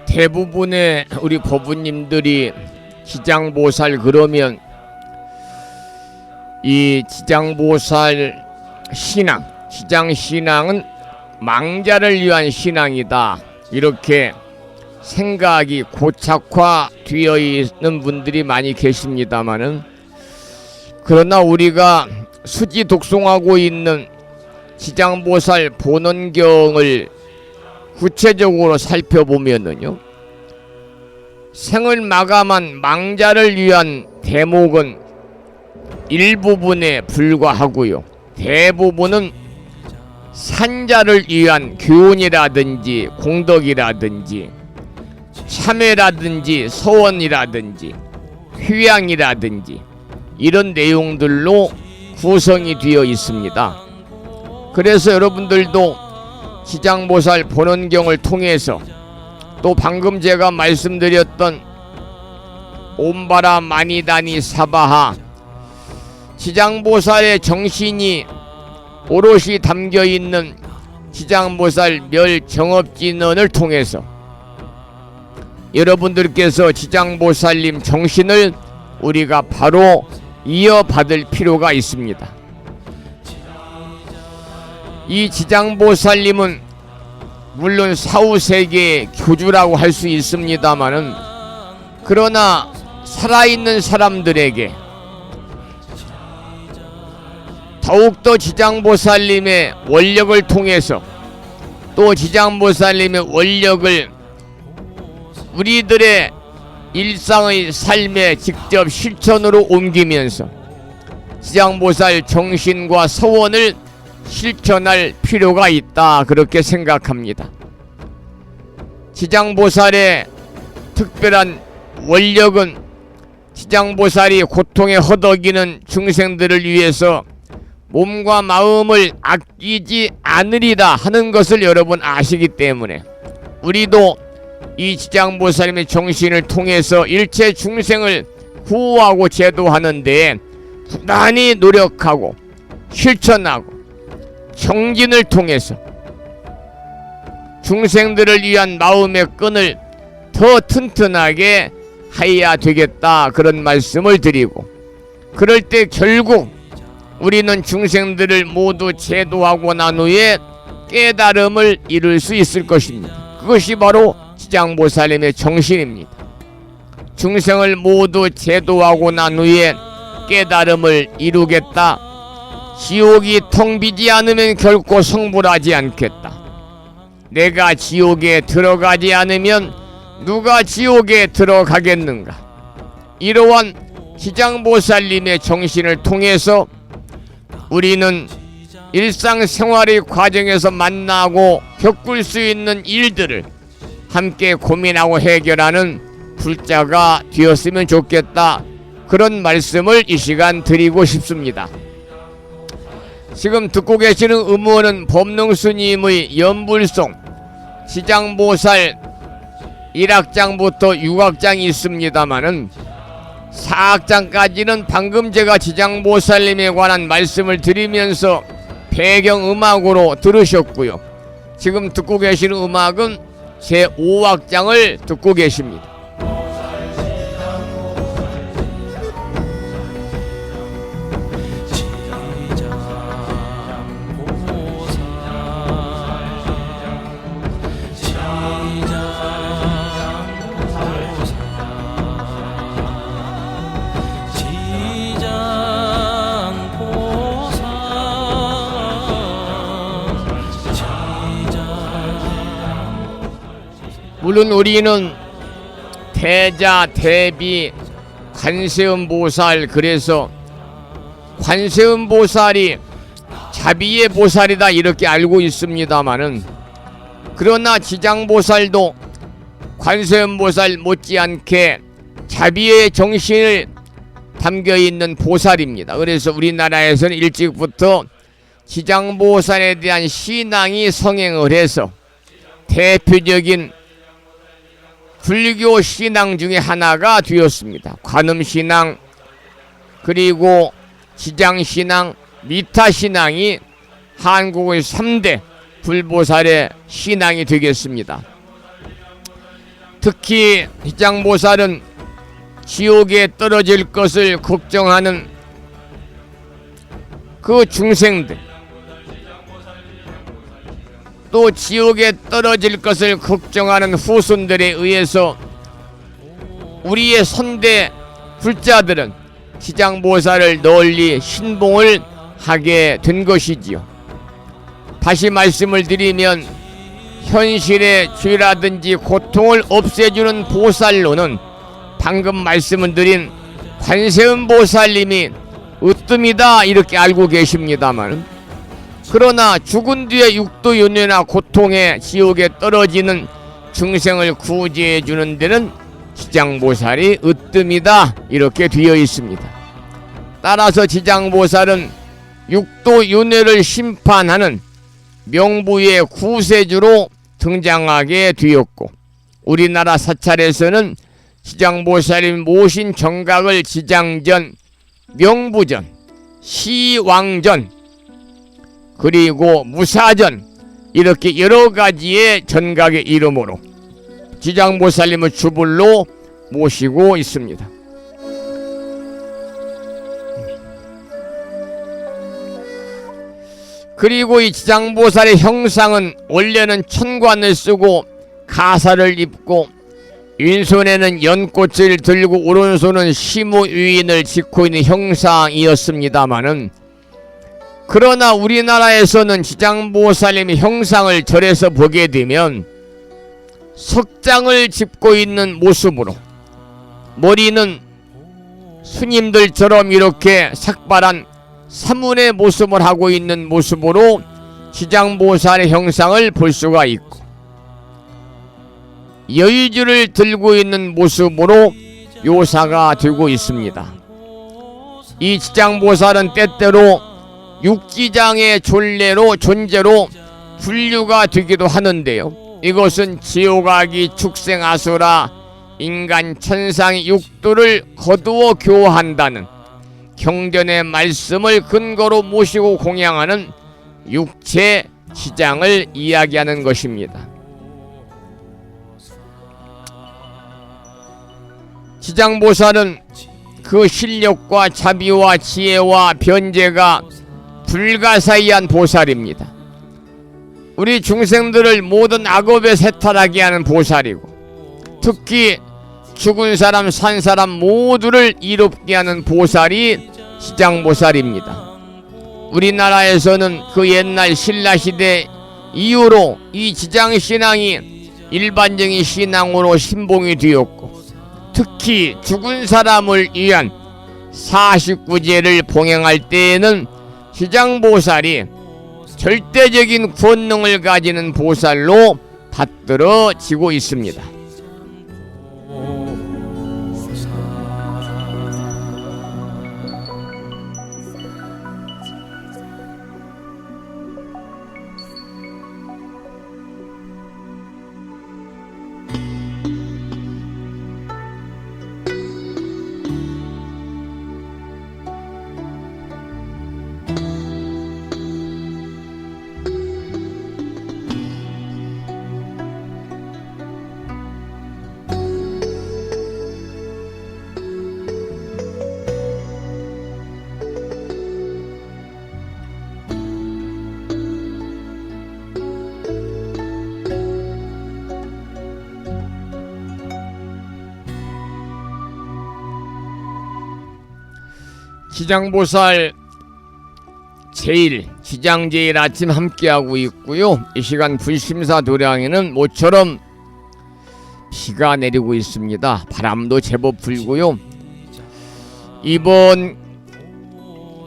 대부분의 우리 법부님들이 지장보살 그러면 이 지장보살 신앙, 지장신앙은 망자를 위한 신앙이다, 이렇게 생각이 고착화되어 있는 분들이 많이 계십니다마는, 그러나 우리가 수지 독송하고 있는 지장보살 본원경을 구체적으로 살펴보면은요, 생을 마감한 망자를 위한 대목은 일부분에 불과하고요, 대부분은 산자를 위한 교훈이라든지 공덕이라든지 참회라든지 서원이라든지 휴양이라든지 이런 내용들로 구성이 되어 있습니다. 그래서 여러분들도 지장보살 본원경을 통해서, 또 방금 제가 말씀드렸던 옴바라 마니다니 사바하, 지장보살의 정신이 오롯이 담겨있는 지장보살 멸정업진언을 통해서 여러분들께서 지장보살님 정신을 우리가 바로 이어받을 필요가 있습니다. 이 지장보살님은 물론 사후세계의 교주라고 할 수 있습니다마는, 그러나 살아있는 사람들에게 더욱더 지장보살님의 원력을 통해서, 또 지장보살님의 원력을 우리들의 일상의 삶에 직접 실천으로 옮기면서 지장보살 정신과 서원을 실천할 필요가 있다, 그렇게 생각합니다. 지장보살의 특별한 원력은 지장보살이 고통에 허덕이는 중생들을 위해서 몸과 마음을 아끼지 않으리라 하는 것을 여러분 아시기 때문에, 우리도 이 지장보살님의 정신을 통해서 일체 중생을 구호하고 제도하는 데에 부단히 노력하고 실천하고 정진을 통해서 중생들을 위한 마음의 끈을 더 튼튼하게 하여야 되겠다, 그런 말씀을 드리고, 그럴 때 결국 우리는 중생들을 모두 제도하고 난 후에 깨달음을 이룰 수 있을 것입니다. 그것이 바로 지장보살님의 정신입니다. 중생을 모두 제도하고 난 후에 깨달음을 이루겠다, 지옥이 텅 비지 않으면 결코 성불하지 않겠다, 내가 지옥에 들어가지 않으면 누가 지옥에 들어가겠는가, 이러한 지장보살님의 정신을 통해서 우리는 일상생활의 과정에서 만나고 겪을 수 있는 일들을 함께 고민하고 해결하는 불자가 되었으면 좋겠다, 그런 말씀을 이 시간 드리고 싶습니다. 지금 듣고 계시는 음원은 법능스님의 연불송 지장보살 1악장부터 6악장이 있습니다마는 4악장까지는 방금 제가 지장보살님에 관한 말씀을 드리면서 배경음악으로 들으셨고요. 지금 듣고 계시는 음악은 제5악장을 듣고 계십니다. 물론 우리는 대자, 대비, 관세음보살, 그래서 관세음보살이 자비의 보살이다 이렇게 알고 있습니다마는, 그러나 지장보살도 관세음보살 못지않게 자비의 정신을 담겨있는 보살입니다. 그래서 우리나라에서는 일찍부터 지장보살에 대한 신앙이 성행을 해서 대표적인 불교 신앙 중에 하나가 되었습니다. 관음신앙, 그리고 지장신앙, 미타신앙이 한국의 3대 불보살의 신앙이 되겠습니다. 특히 지장보살은 지옥에 떨어질 것을 걱정하는 그 중생들, 또 지옥에 떨어질 것을 걱정하는 후손들에 의해서 우리의 선대 불자들은 지장보살을 널리 신봉을 하게 된 것이지요. 다시 말씀을 드리면 현실의 죄라든지 고통을 없애주는 보살로는 방금 말씀을 드린 관세음보살님이 으뜸이다 이렇게 알고 계십니다만, 그러나 죽은 뒤에 육도윤회나 고통의 지옥에 떨어지는 중생을 구제해 주는 데는 지장보살이 으뜸이다 이렇게 되어 있습니다. 따라서 지장보살은 육도윤회를 심판하는 명부의 구세주로 등장하게 되었고, 우리나라 사찰에서는 지장보살이 모신 정각을 지장전, 명부전, 시왕전, 그리고 무사전, 이렇게 여러가지의 전각의 이름으로 지장보살님을 주불로 모시고 있습니다. 그리고 이 지장보살의 형상은 원래는 천관을 쓰고 가사를 입고 왼손에는 연꽃을 들고 오른손은 시무유인을 짚고 있는 형상이었습니다마는, 그러나 우리나라에서는 지장보살님의 형상을 절에서 보게 되면 석장을 짚고 있는 모습으로, 머리는 스님들처럼 이렇게 삭발한 사문의 모습을 하고 있는 모습으로 지장보살의 형상을 볼 수가 있고, 여의주를 들고 있는 모습으로 묘사가 되고 있습니다. 이 지장보살은 때때로 육지장의 존재로 분류가 되기도 하는데요. 이것은 지옥아기 축생아수라 인간 천상의 육도를 거두어 교화한다는 경전의 말씀을 근거로 모시고 공양하는 육체 지장을 이야기하는 것입니다. 지장보살은 그 실력과 자비와 지혜와 변제가 불가사의한 보살입니다. 우리 중생들을 모든 악업에 세탈하게 하는 보살이고, 특히 죽은 사람 산 사람 모두를 이롭게 하는 보살이 지장보살입니다. 우리나라에서는 그 옛날 신라시대 이후로 이 지장신앙이 일반적인 신앙으로 신봉이 되었고, 특히 죽은 사람을 위한 49제를 봉행할 때에는 지장보살이 절대적인 권능을 가지는 보살로 받들어지고 있습니다. 지장보살 제일, 지장제일 아침 함께하고 있고요. 이 시간 불심사 도량에는 모처럼 비가 내리고 있습니다. 바람도 제법 불고요. 이번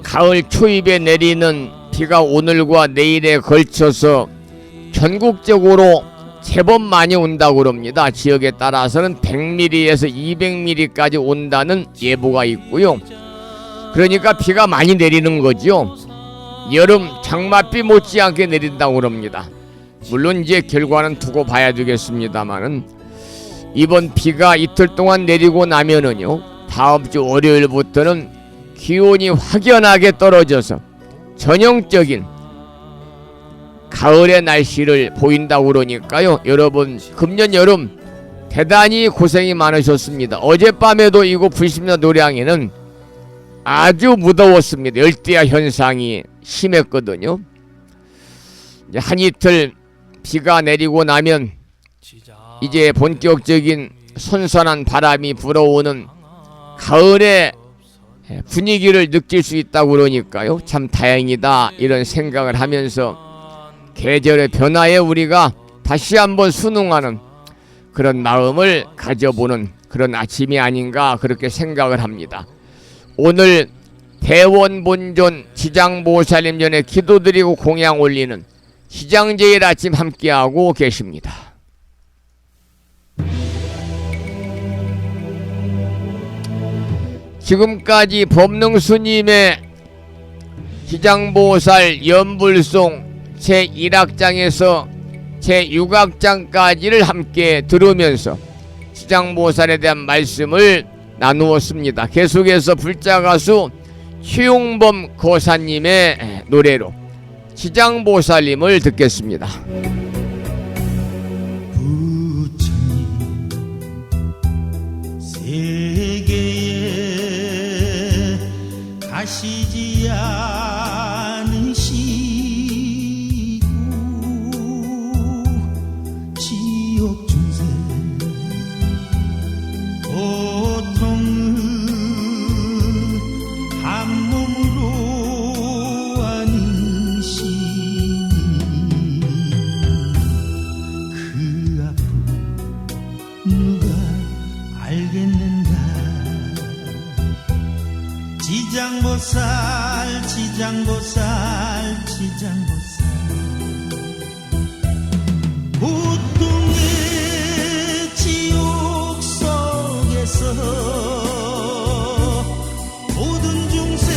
가을 초입에 내리는 비가 오늘과 내일에 걸쳐서 전국적으로 제법 많이 온다고 그럽니다. 지역에 따라서는 100mm에서 200mm까지 온다는 예보가 있고요. 그러니까 비가 많이 내리는 거죠. 여름 장맛비 못지않게 내린다고 그럽니다. 물론 이제 결과는 두고 봐야 되겠습니다만은 이번 비가 이틀 동안 내리고 나면은요, 다음 주 월요일부터는 기온이 확연하게 떨어져서 전형적인 가을의 날씨를 보인다고 그러니까요. 여러분 금년 여름 대단히 고생이 많으셨습니다. 어젯밤에도 이곳 불심사 노량에는 아주 무더웠습니다. 열대야 현상이 심했거든요. 이제 한 이틀 비가 내리고 나면 이제 본격적인 선선한 바람이 불어오는 가을의 분위기를 느낄 수 있다고 그러니까요. 참 다행이다 이런 생각을 하면서 계절의 변화에 우리가 다시 한번 순응하는 그런 마음을 가져보는 그런 아침이 아닌가 그렇게 생각을 합니다. 오늘 대원본존 지장보살님 전에 기도드리고 공양 올리는 지장제일 아침 함께하고 계십니다. 지금까지 법능스님의 지장보살 연불송 제1악장에서 제6악장까지를 함께 들으면서 지장보살에 대한 말씀을 나누었습니다. 계속해서 불자가수 최용범 거사님의 노래로 지장보살님을 듣겠습니다. 부처님 세계에 가시지 않으시고 지옥 중생 고통을 한 몸으로 안으시니 그 아픔 누가 알겠는가. 지장보살 지장보살 지장보살 고통의 지옥 속에서 모든 중생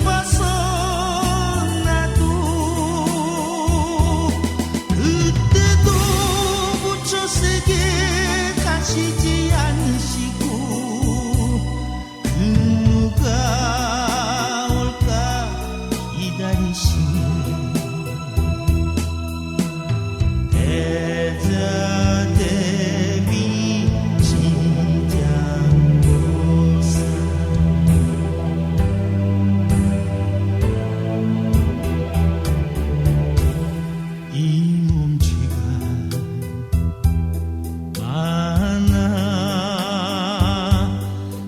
벗어나도 그때도 부처세계 가시지 않으시고 누가 올까 기다리시네. 대자대비 지장보살 이 몸체가 많아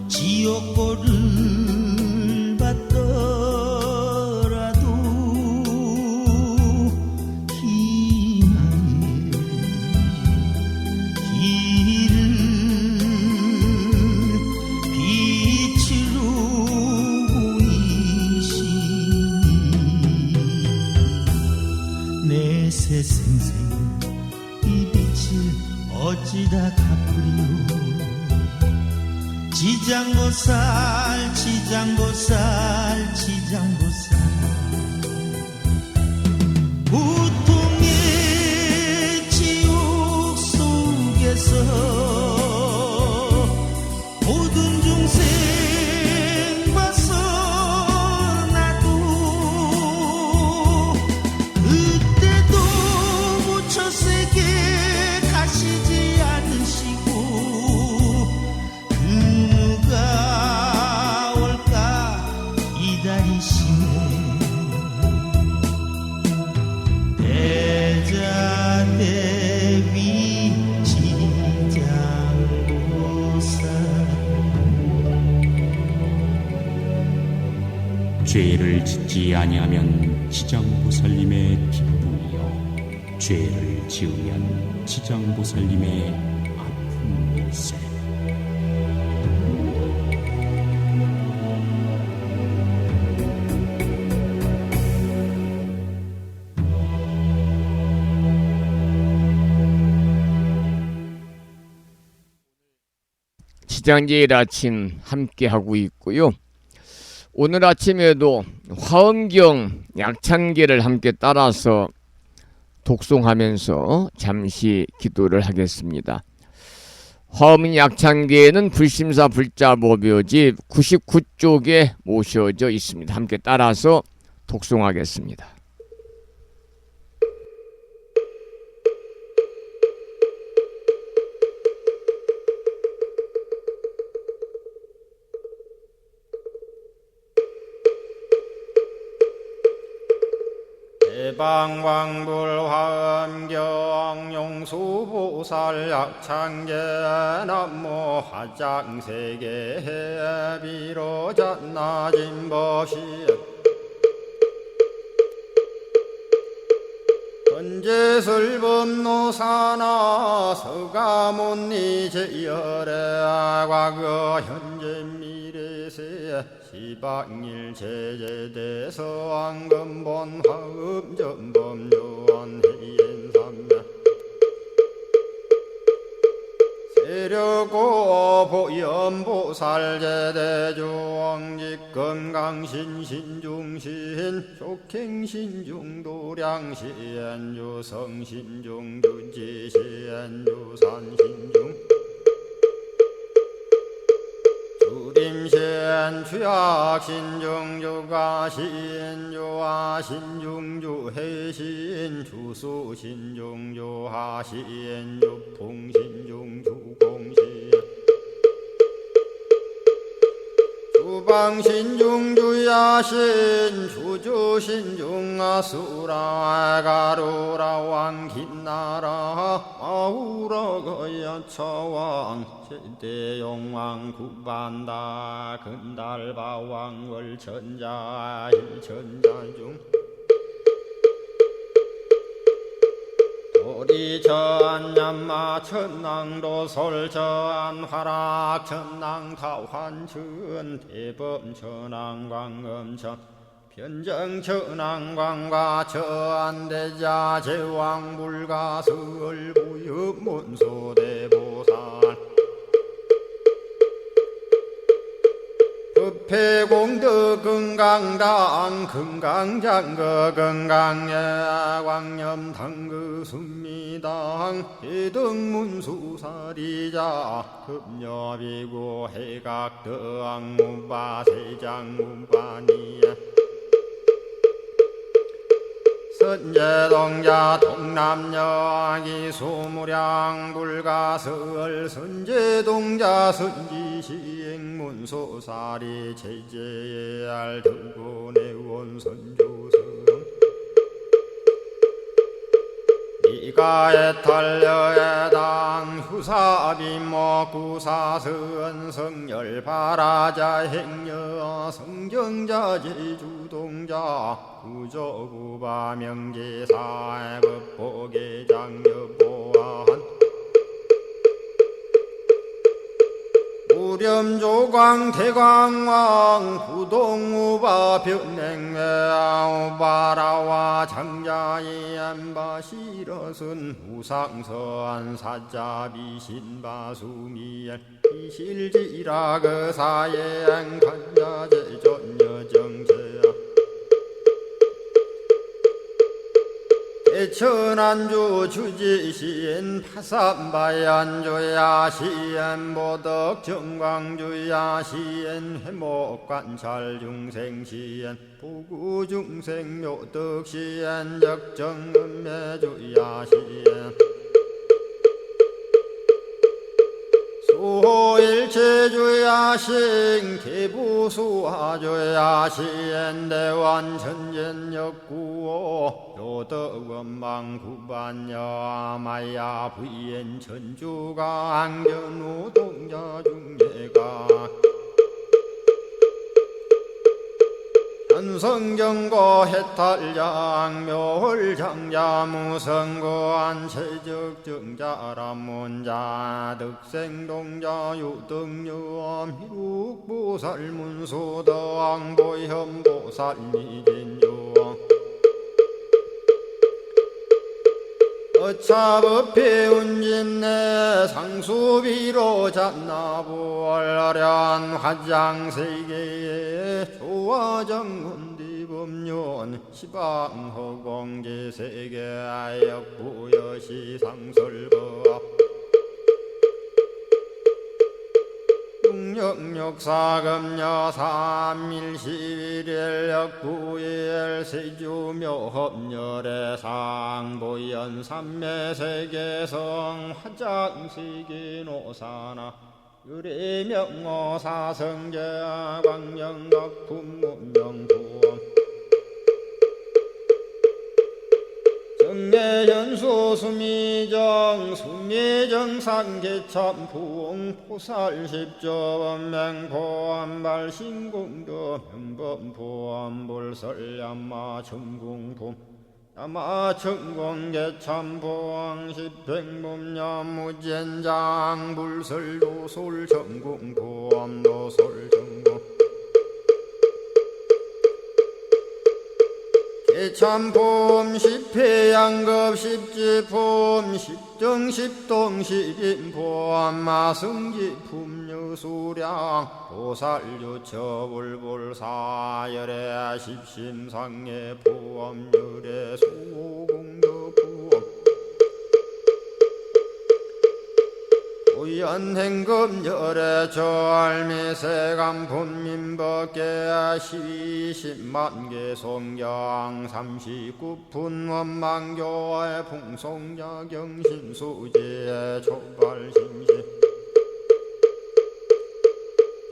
지옥고를 받더라도 희망의 길을 빛으로 보이시니 내 새생생 이 빛을 어찌다 갚으리요. 지장보살 지장보살 지장보살 고통의 지옥 속에서 모든 중생 벗어나도 그때도 부처세계 가시지 않으시고 누가 올까 죄를 짓지 아니하면 지장보살님의 기쁨이요 죄를 지으면 지장보살님의 아픔일세. 지장제일 아침 함께 하고 있고요. 오늘 아침에도 화엄경 약찬계를 함께 따라서 독송하면서 잠시 기도를 하겠습니다. 화엄 약찬계는 불심사 불자보묘지 99쪽에 모셔져 있습니다. 함께 따라서 독송하겠습니다. 대방광불화엄경 용수보살 약창계 남모 화장세계 비로잔나진법시 헌재설법노사나 서가몬니 제열의 과거 현재 미래세 시방일 제제대서 왕금본 화음전범요원 해인삼매 세력고 보연보살 제대주왕직 건강신신중신 족행신중도량시엔주성신중주지시엔주산신중 주림신 추약신중주가신주하신중주해신 주수신중주하신 주풍신중주공신 주방신중주야신 주주신중아수라 가루라 왕긴나라 마우라가야차왕 제대용왕 구반다 근달바왕 월천자 일천자중 도리전 얀마 천낭도 솔전 화락 천낭 타환천 대범 천왕 광음천 변정 천왕 광과 천대자 제왕 불가설 부유 문소대보살 법회공덕 건강당 건강장거 건강예 광염당그 순미당 해등문수사리자 급녀비고 해각덕 문바 세장 문바니야 선제동자 동남여기 소무량 불가설 선제동자 선지시행문소사리 제제알 등군의원 선조성 이가에탈려에당 후사비모 구사선 성열바라자 행여 성경자 제주동자 구조구바 명제사의 법보계장여보안 우렴조광 대광왕 부동우바 변냉외 우바라와 장자이 안바시러슨 우상서안 사자비신바수미엔 이실지라 그사예안 간자제전여정제야 대천안주 주지시인 파산바얀주야 시엔 보덕정광주야 시엔 회목관찰중생시엔 부구중생묘덕시엔 역정음매주야 시엔 수호일체주야신 개부수하주야신 대완천전역구호 요덕원망구반여 마야 부인 천주가 안견우동자중예가 연성경고 해탈장 묘월장자 무성고한 체적정자람문자 득생동자 유등유엄 희룩보살문소더왕보현보살미진유 어차법해 운진내 상수비로 잔나부얼라련 화장세계에 조화정운디법륜 시방허공제세계 아역부여시 상설법 육력사금여 삼일시일일 역부일 세주묘협열의 상보연 삼매세계성 화장세계노사나 유래명어 사성제 광명각품문명부엄 정례연수 수미정 수미정상계참풍 포살십조범맹포암발신공도 명범포암불설야마 청궁품 야마청공계참포항 십행범야무젠장 불설도솔 청궁포암도솔청궁 개참폼 십회양급 십지폼 십정십동 십인폼 마승지품 유수량 보살유처불불사열의 십심상의 포함열의 수공덕부엄 우연행급열의 저알미세간품민법계 시십만개 송경 39분 원망교의 풍송야경신수제 촉발신시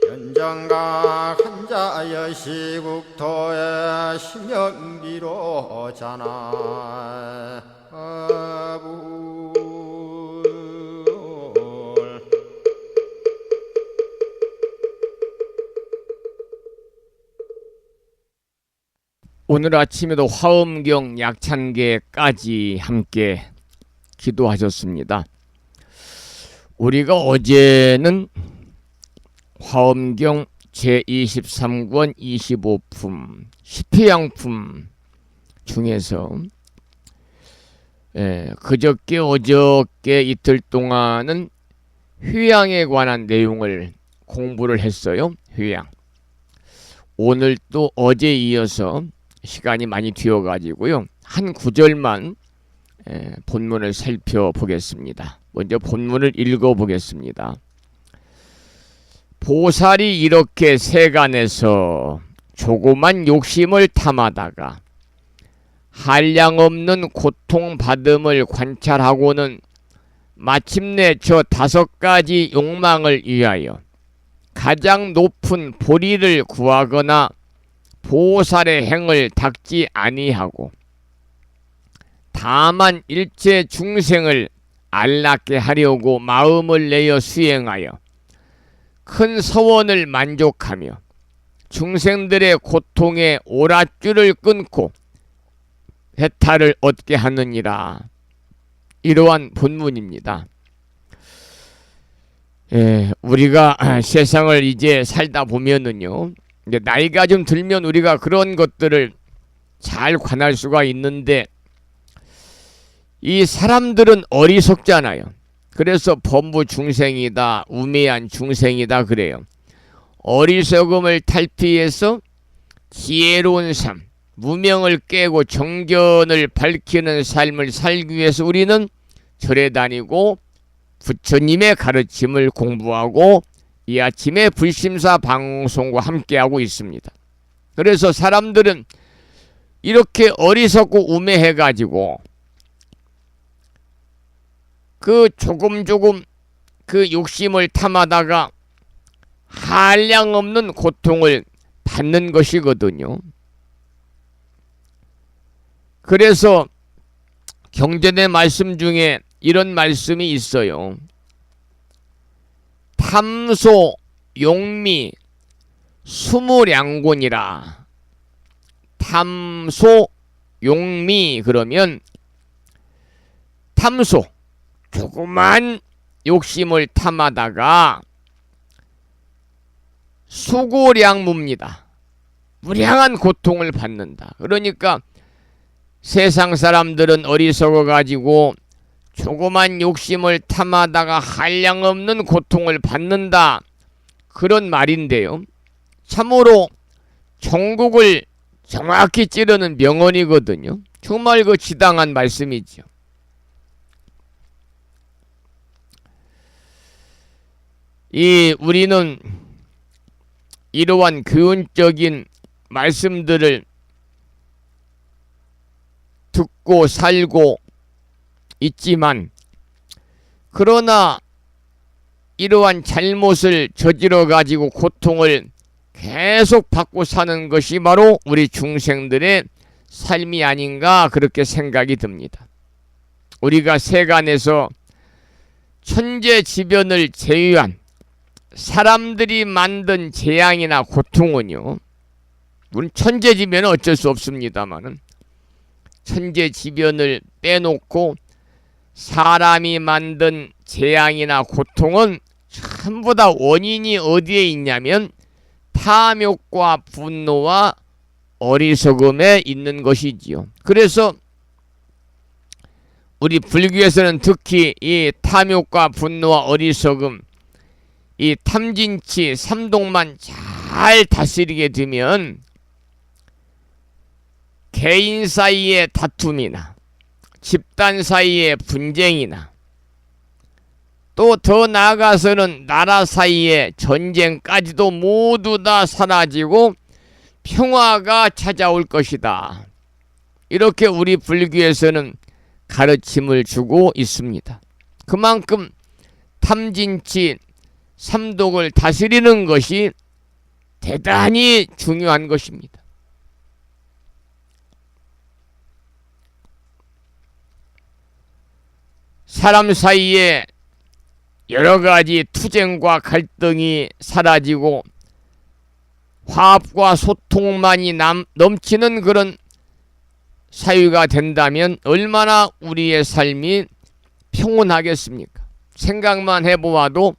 현정각 한자여 시국토의 심영비로 자나 오늘 아침에도 화엄경 약찬계까지 함께 기도하셨습니다. 우리가 어제는 화엄경 제23권 25품 십회양품 중에서 그저께 어저께 이틀 동안은 휴양에 관한 내용을 공부를 했어요. 휴양. 오늘 또 어제 이어서 시간이 많이 뒤어가지고요. 한 구절만 본문을 살펴보겠습니다. 먼저 본문을 읽어보겠습니다. 보살이 이렇게 세간에서 조그만 욕심을 탐하다가 한량없는 고통받음을 관찰하고는 마침내 저 5가지 욕망을 위하여 가장 높은 보리를 구하거나 보살의 행을 닦지 아니하고 다만 일체 중생을 안락게 하려고 마음을 내어 수행하여 큰 서원을 만족하며 중생들의 고통의 오랏줄을 끊고 해탈을 얻게 하느니라. 이러한 본문입니다. 우리가 세상을 이제 살다 보면은요, 이제 나이가 좀 들면 우리가 그런 것들을 잘 관할 수가 있는데, 이 사람들은 어리석잖아요. 그래서 범부 중생이다, 우매한 중생이다 그래요. 어리석음을 탈피해서 지혜로운 삶, 무명을 깨고 정견을 밝히는 삶을 살기 위해서 우리는 절에 다니고 부처님의 가르침을 공부하고 이 아침에 불심사 방송과 함께하고 있습니다. 그래서 사람들은 이렇게 어리석고 우매해가지고 그 조금 그 욕심을 탐하다가 한량없는 고통을 받는 것이거든요. 그래서 경전의 말씀 중에 이런 말씀이 있어요. 탐소 용미 수무량곤이라. 탐소 용미 그러면 탐소 조그만 욕심을 탐하다가 수고량무입니다. 무량한 고통을 받는다. 그러니까 세상 사람들은 어리석어 가지고 조그만 욕심을 탐하다가 한량없는 고통을 받는다. 그런 말인데요. 참으로 종국을 정확히 찌르는 명언이거든요. 정말 그 지당한 말씀이죠. 우리는 이러한 교훈적인 말씀들을 듣고 살고 있지만, 그러나 이러한 잘못을 저지러 가지고 고통을 계속 받고 사는 것이 바로 우리 중생들의 삶이 아닌가 그렇게 생각이 듭니다. 우리가 세간에서 천재지변을 제외한 사람들이 만든 재앙이나 고통은요, 물론 천재지변은 어쩔 수 없습니다만은 천재지변을 빼놓고 사람이 만든 재앙이나 고통은 전부 다 원인이 어디에 있냐면 탐욕과 분노와 어리석음에 있는 것이지요. 그래서 우리 불교에서는 특히 이 탐욕과 분노와 어리석음, 이 탐진치 삼독만 잘 다스리게 되면 개인 사이의 다툼이나 집단 사이의 분쟁이나 또 더 나아가서는 나라 사이의 전쟁까지도 모두 다 사라지고 평화가 찾아올 것이다. 이렇게 우리 불교에서는 가르침을 주고 있습니다. 그만큼 탐진치 삼독을 다스리는 것이 대단히 중요한 것입니다. 사람 사이에 여러 가지 투쟁과 갈등이 사라지고 화합과 소통만이 넘치는 그런 사회가 된다면 얼마나 우리의 삶이 평온하겠습니까? 생각만 해보아도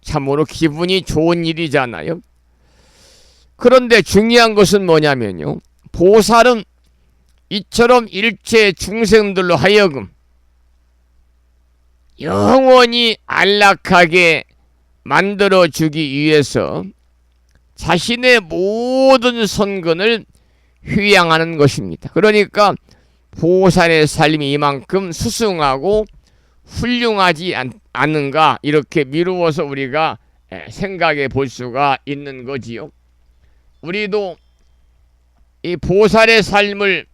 참으로 기분이 좋은 일이잖아요. 그런데 중요한 것은 뭐냐면요, 보살은 이처럼 일체 중생들로 하여금 영원히 안락하게 만들어주기 위해서 자신의 모든 선근을 휴양하는 것입니다. 그러니까 보살의 삶이 이만큼 수승하고 훌륭하지 않은가 이렇게 미루어서 우리가 생각해 볼 수가 있는 거지요. 우리도 이 보살의 삶을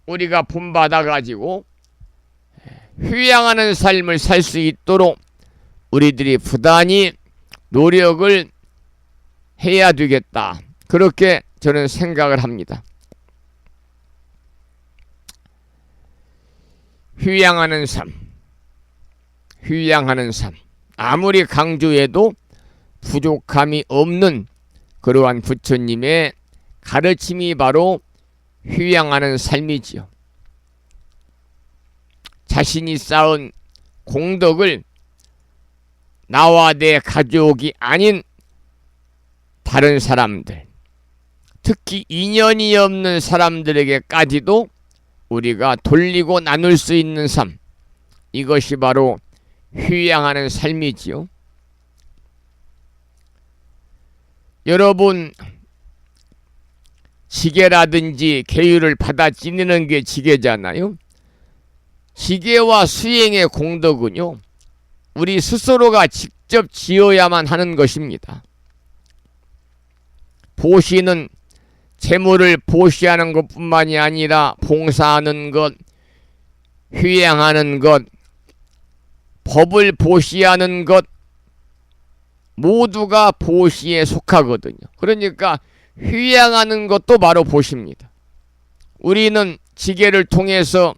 우리가 본받아 가지고 휴양하는 삶을 살 수 있도록 우리들이 부단히 노력을 해야 되겠다. 그렇게 저는 생각을 합니다. 휴양하는 삶, 휴양하는 삶. 아무리 강조해도 부족함이 없는 그러한 부처님의 가르침이 바로 휴양하는 삶이지요. 자신이 쌓은 공덕을 나와 내 가족이 아닌 다른 사람들, 특히 인연이 없는 사람들에게까지도 우리가 돌리고 나눌 수 있는 삶, 이것이 바로 휴양하는 삶이지요. 여러분, 지게라든지 계율을 받아 지니는 게 지게잖아요. 지게와 수행의 공덕은요, 우리 스스로가 직접 지어야만 하는 것입니다. 보시는 재물을 보시하는 것뿐만이 아니라 봉사하는 것, 휴양하는 것, 법을 보시하는 것 모두가 보시에 속하거든요. 그러니까 휴양하는 것도 바로 보시입니다. 우리는 지게를 통해서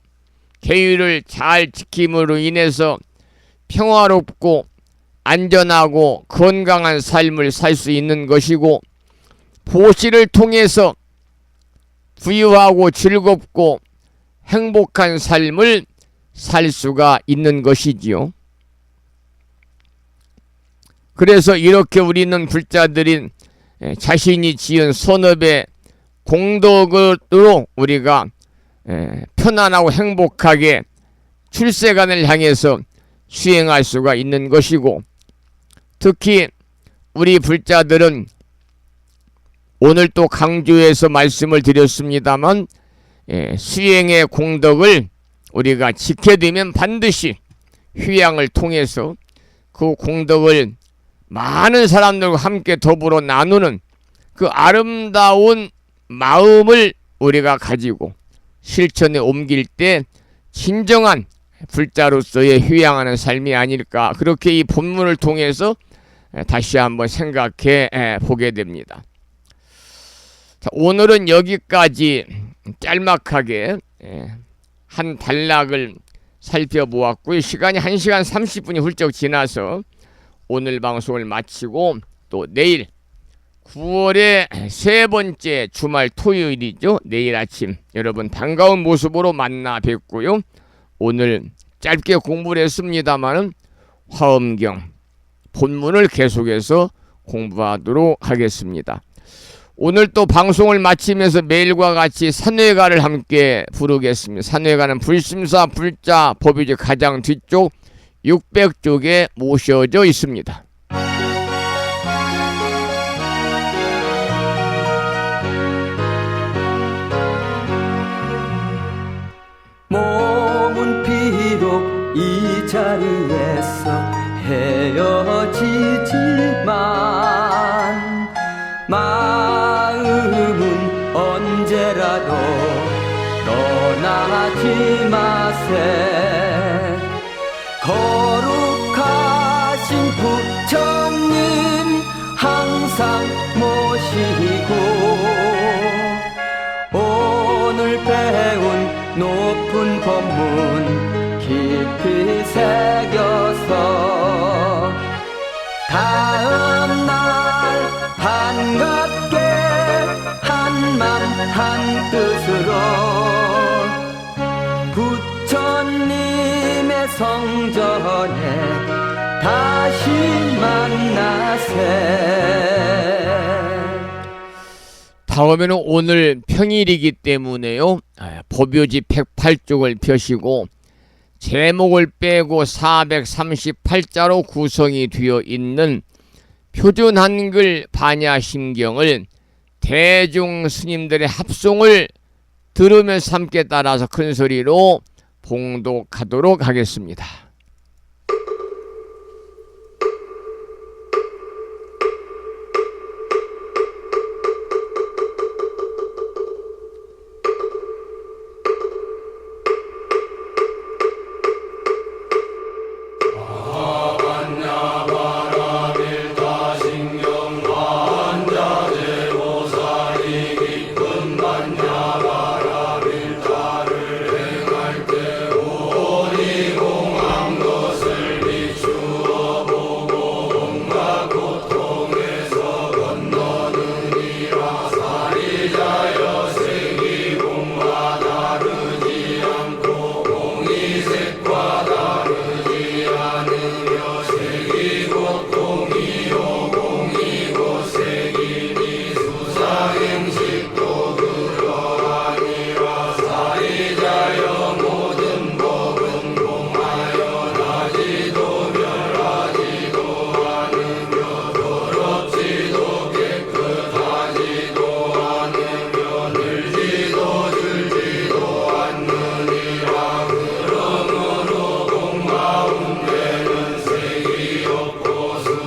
계율을 잘 지킴으로 인해서 평화롭고 안전하고 건강한 삶을 살 수 있는 것이고, 보시를 통해서 부유하고 즐겁고 행복한 삶을 살 수가 있는 것이지요. 그래서 이렇게 우리는 불자들인 자신이 지은 선업의 공덕으로 우리가 편안하고 행복하게 출세관을 향해서 수행할 수가 있는 것이고, 특히 우리 불자들은 오늘 또 강조해서 말씀을 드렸습니다만 수행의 공덕을 우리가 지켜두면 반드시 휴양을 통해서 그 공덕을 많은 사람들과 함께 더불어 나누는 그 아름다운 마음을 우리가 가지고 실천에 옮길 때 진정한 불자로서의 휴양하는 삶이 아닐까, 그렇게 이 본문을 통해서 다시 한번 생각해 보게 됩니다. 자, 오늘은 여기까지 짤막하게 한 단락을 살펴보았고요. 시간이 1시간 30분이 훌쩍 지나서 오늘 방송을 마치고 또 내일 9월의 세 번째 주말 토요일이죠. 내일 아침 여러분 반가운 모습으로 만나 뵙고요. 오늘 짧게 공부를 했습니다마는 화엄경 본문을 계속해서 공부하도록 하겠습니다. 오늘 또 방송을 마치면서 매일과 같이 산회가를 함께 부르겠습니다. 산회가는 불심사 불자 법유지 가장 뒤쪽 600쪽에 모셔져 있습니다. 몸은 비록 이 자리에서 헤어지지만 마음은 언제라도 떠나지 마세. 거룩하신 부처님 항상 모시고 오늘 배운 높은 법문 깊이 새겨서 다음날 반갑게 한맘 한뜻으로 부처님의 성전에 다시 만나세. 다음에는 오늘 평일이기 때문에요. 법요지 108쪽을 펴시고 제목을 빼고 438자로 구성이 되어 있는 표준 한글 반야심경을 대중 스님들의 합송을 들으면서 함께 따라서 큰 소리로 봉독하도록 하겠습니다.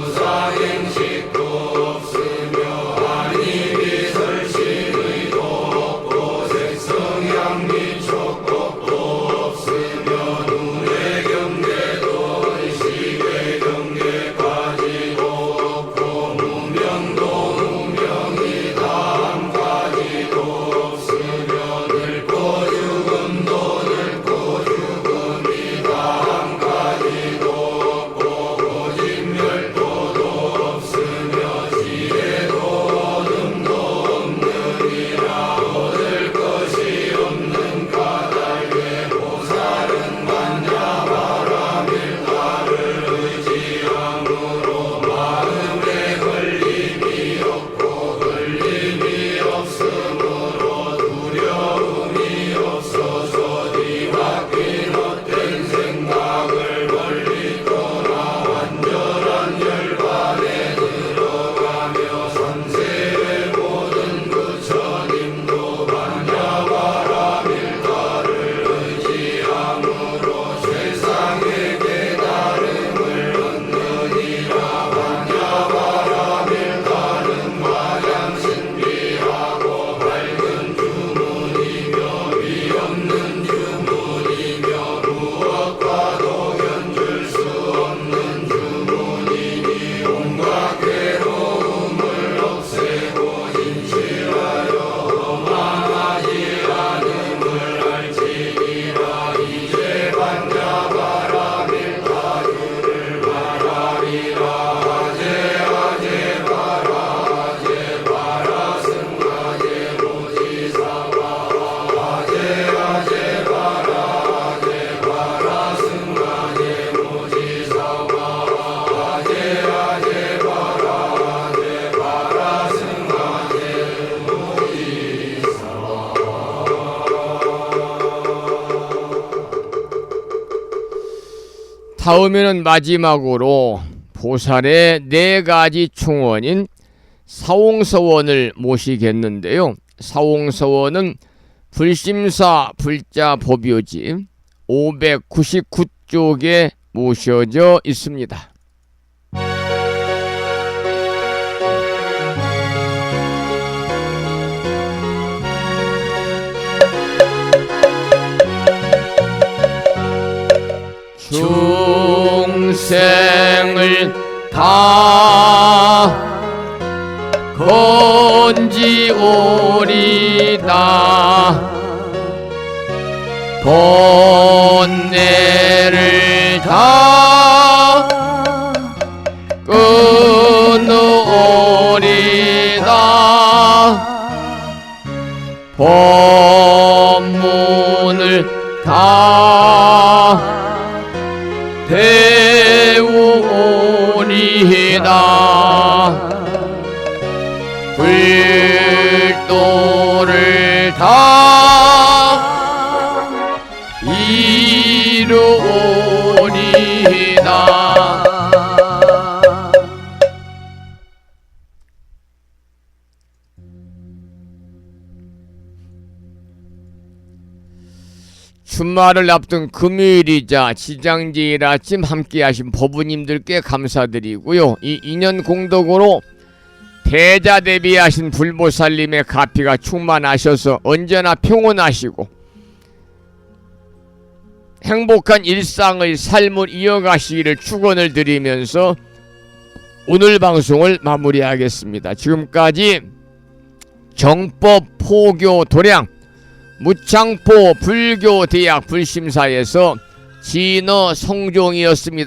수사행식도 없으며 아니 비설시 다음에는 마지막으로 보살의 4가지 충원인 사홍서원을 모시겠는데요. 사홍서원은 불심사 불자 법요지 599쪽에 모셔져 있습니다. 중생을 다 건지오리다 번뇌를 다 끊으오리다 법문을 다 배우오리다 불도를 다 이루오리다. 주말을 앞둔 금요일이자 지장제일 아침 함께하신 법우님들께 감사드리고요. 이 인연 공덕으로 대자대비하신 불보살님의 가피가 충만하셔서 언제나 평온하시고 행복한 일상의 삶을 이어가시기를 축원을 드리면서 오늘 방송을 마무리하겠습니다. 지금까지 정법 포교 도량 무창포 불교대학 불심사에서 진어 성종이었습니다.